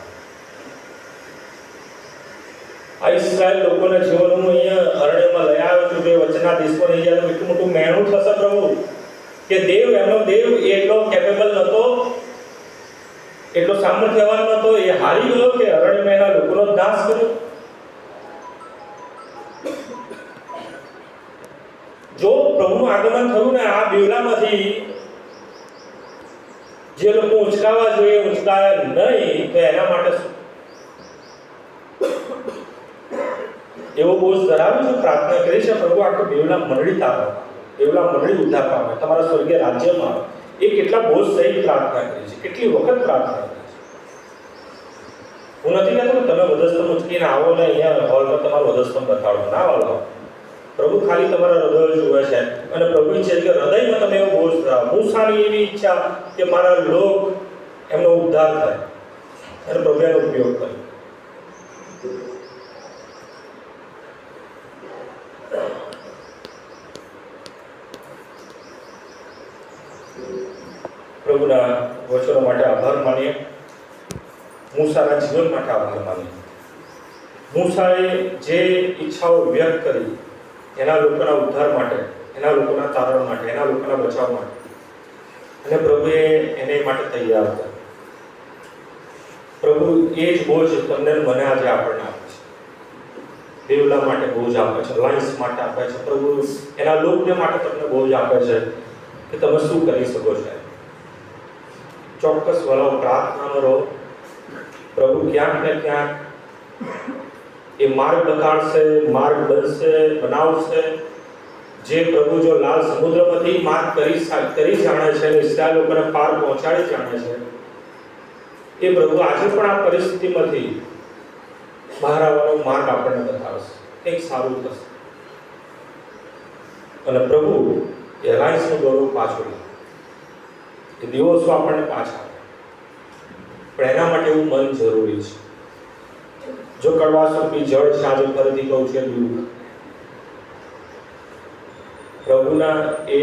આ ઇસ્રાયેલ લોકોના જીવન હું અહીંયા અરણ્યમાં લઈ આવ્યો છું, જે વચનના દેશમાં લઈ જાય તો એટલું મોટું મહેણું થશે પ્રભુ, કે એમનો દેવ એટલો કેપેબલ નહોતો, એટલો સામર્થ્યવાન નહોતો, એ હારી ગયો કે અરણ્યમાં એના લોકોનો નાશ કર્યો. જો પ્રભુનું આગમન થયું ને આ બેવલામાંથી, જે લોકો ઉંચકાવા જોઈએ ઉંચકાયા નહીં, તો એના માટે શું? એવો બોજ ધરાવ્યો છે, પ્રાર્થના કરી છે પ્રભુ આખો બેવલા મંડળી તારો, બેવલા મંડળી ઉદ્ધાર પામે, તમારા સ્વર્ગીય રાજ્યમાં આવે. એ કેટલા બોજ સહિત પ્રાર્થના કરી છે, કેટલી વખત પ્રાર્થના કરી છે. હું નથી કહેતો કે તમે વધસ્તંભ ઉચકીને આવો ને અહીંયા હોલમાં તમારો વધસ્તંભ બતાડો, ના વાળો. પ્રભુ ખાલી તમારા હૃદય જુએ છે, અને પ્રભુ ઈચ્છે છે કે હૃદયમાં તમે એવો બોજ ધરાવો. મૂસાની એવી ઈચ્છા કે મારા લોક એમનો ઉદ્ધાર થાય, અને પ્રભુ એનો ઉપયોગ કરે. પ્રભુના વચનો માટે આભાર માનીએ, મૂસાના જીવન માટે આભાર માનીએ. મૂસાએ જે ઈચ્છાઓ વ્યક્ત કરી એના લોકોના ઉદ્ધાર માટે, એના લોકોના તારણ માટે, એના લોકોના બચાવ માટે, અને પ્રભુએ એને માટે તૈયાર હતા. પ્રભુ એ જ બોજ તમને મને આજે આપણને આપે છે. દેવલા માટે બોજ આપે છે, લાઇન્સ માટે આપે છે. પ્રભુ એના લોકને માટે તમને બોજ આપે છે કે તમે શું કરી શકો છો. ચોક્કસ વળો, પ્રાર્થનામાં રહો. પ્રભુ ક્યાંક ને ક્યાંક એ માર્ગ બતાડશે, માર્ગ બનાવશે. જે પ્રભુ જો લાલ સમુદ્રમાંથી માર્ગ કરી જાણે છે, ઇસ્રાયેલ લોકોને પાર પહોંચાડી જાણે છે, એ પ્રભુ આજે પણ આ પરિસ્થિતિમાંથી બહાર આવવાનો માર્ગ આપણને બતાવશે. કંઈક સારું થશે, અને પ્રભુ એ રાઈસનું ગૌરવ પાછું લે, એ દિવસો આપણને પાછા આવે. પણ એના માટે એવું મન જરૂરી છે. જો કડવાશરૂપી જળ છે, આજે ફરીથી કહું છું, પીવું. પ્રભુના એ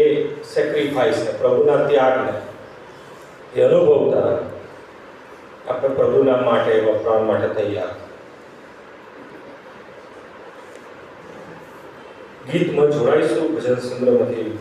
સેક્રિફાઈસને, પ્રભુના ત્યાગને એ અનુભવતા આપણે પ્રભુના માટે વપરાણ માટે તૈયાર. ગીતમાં જોડાઈશું ભજન સંગ્રહમાંથી.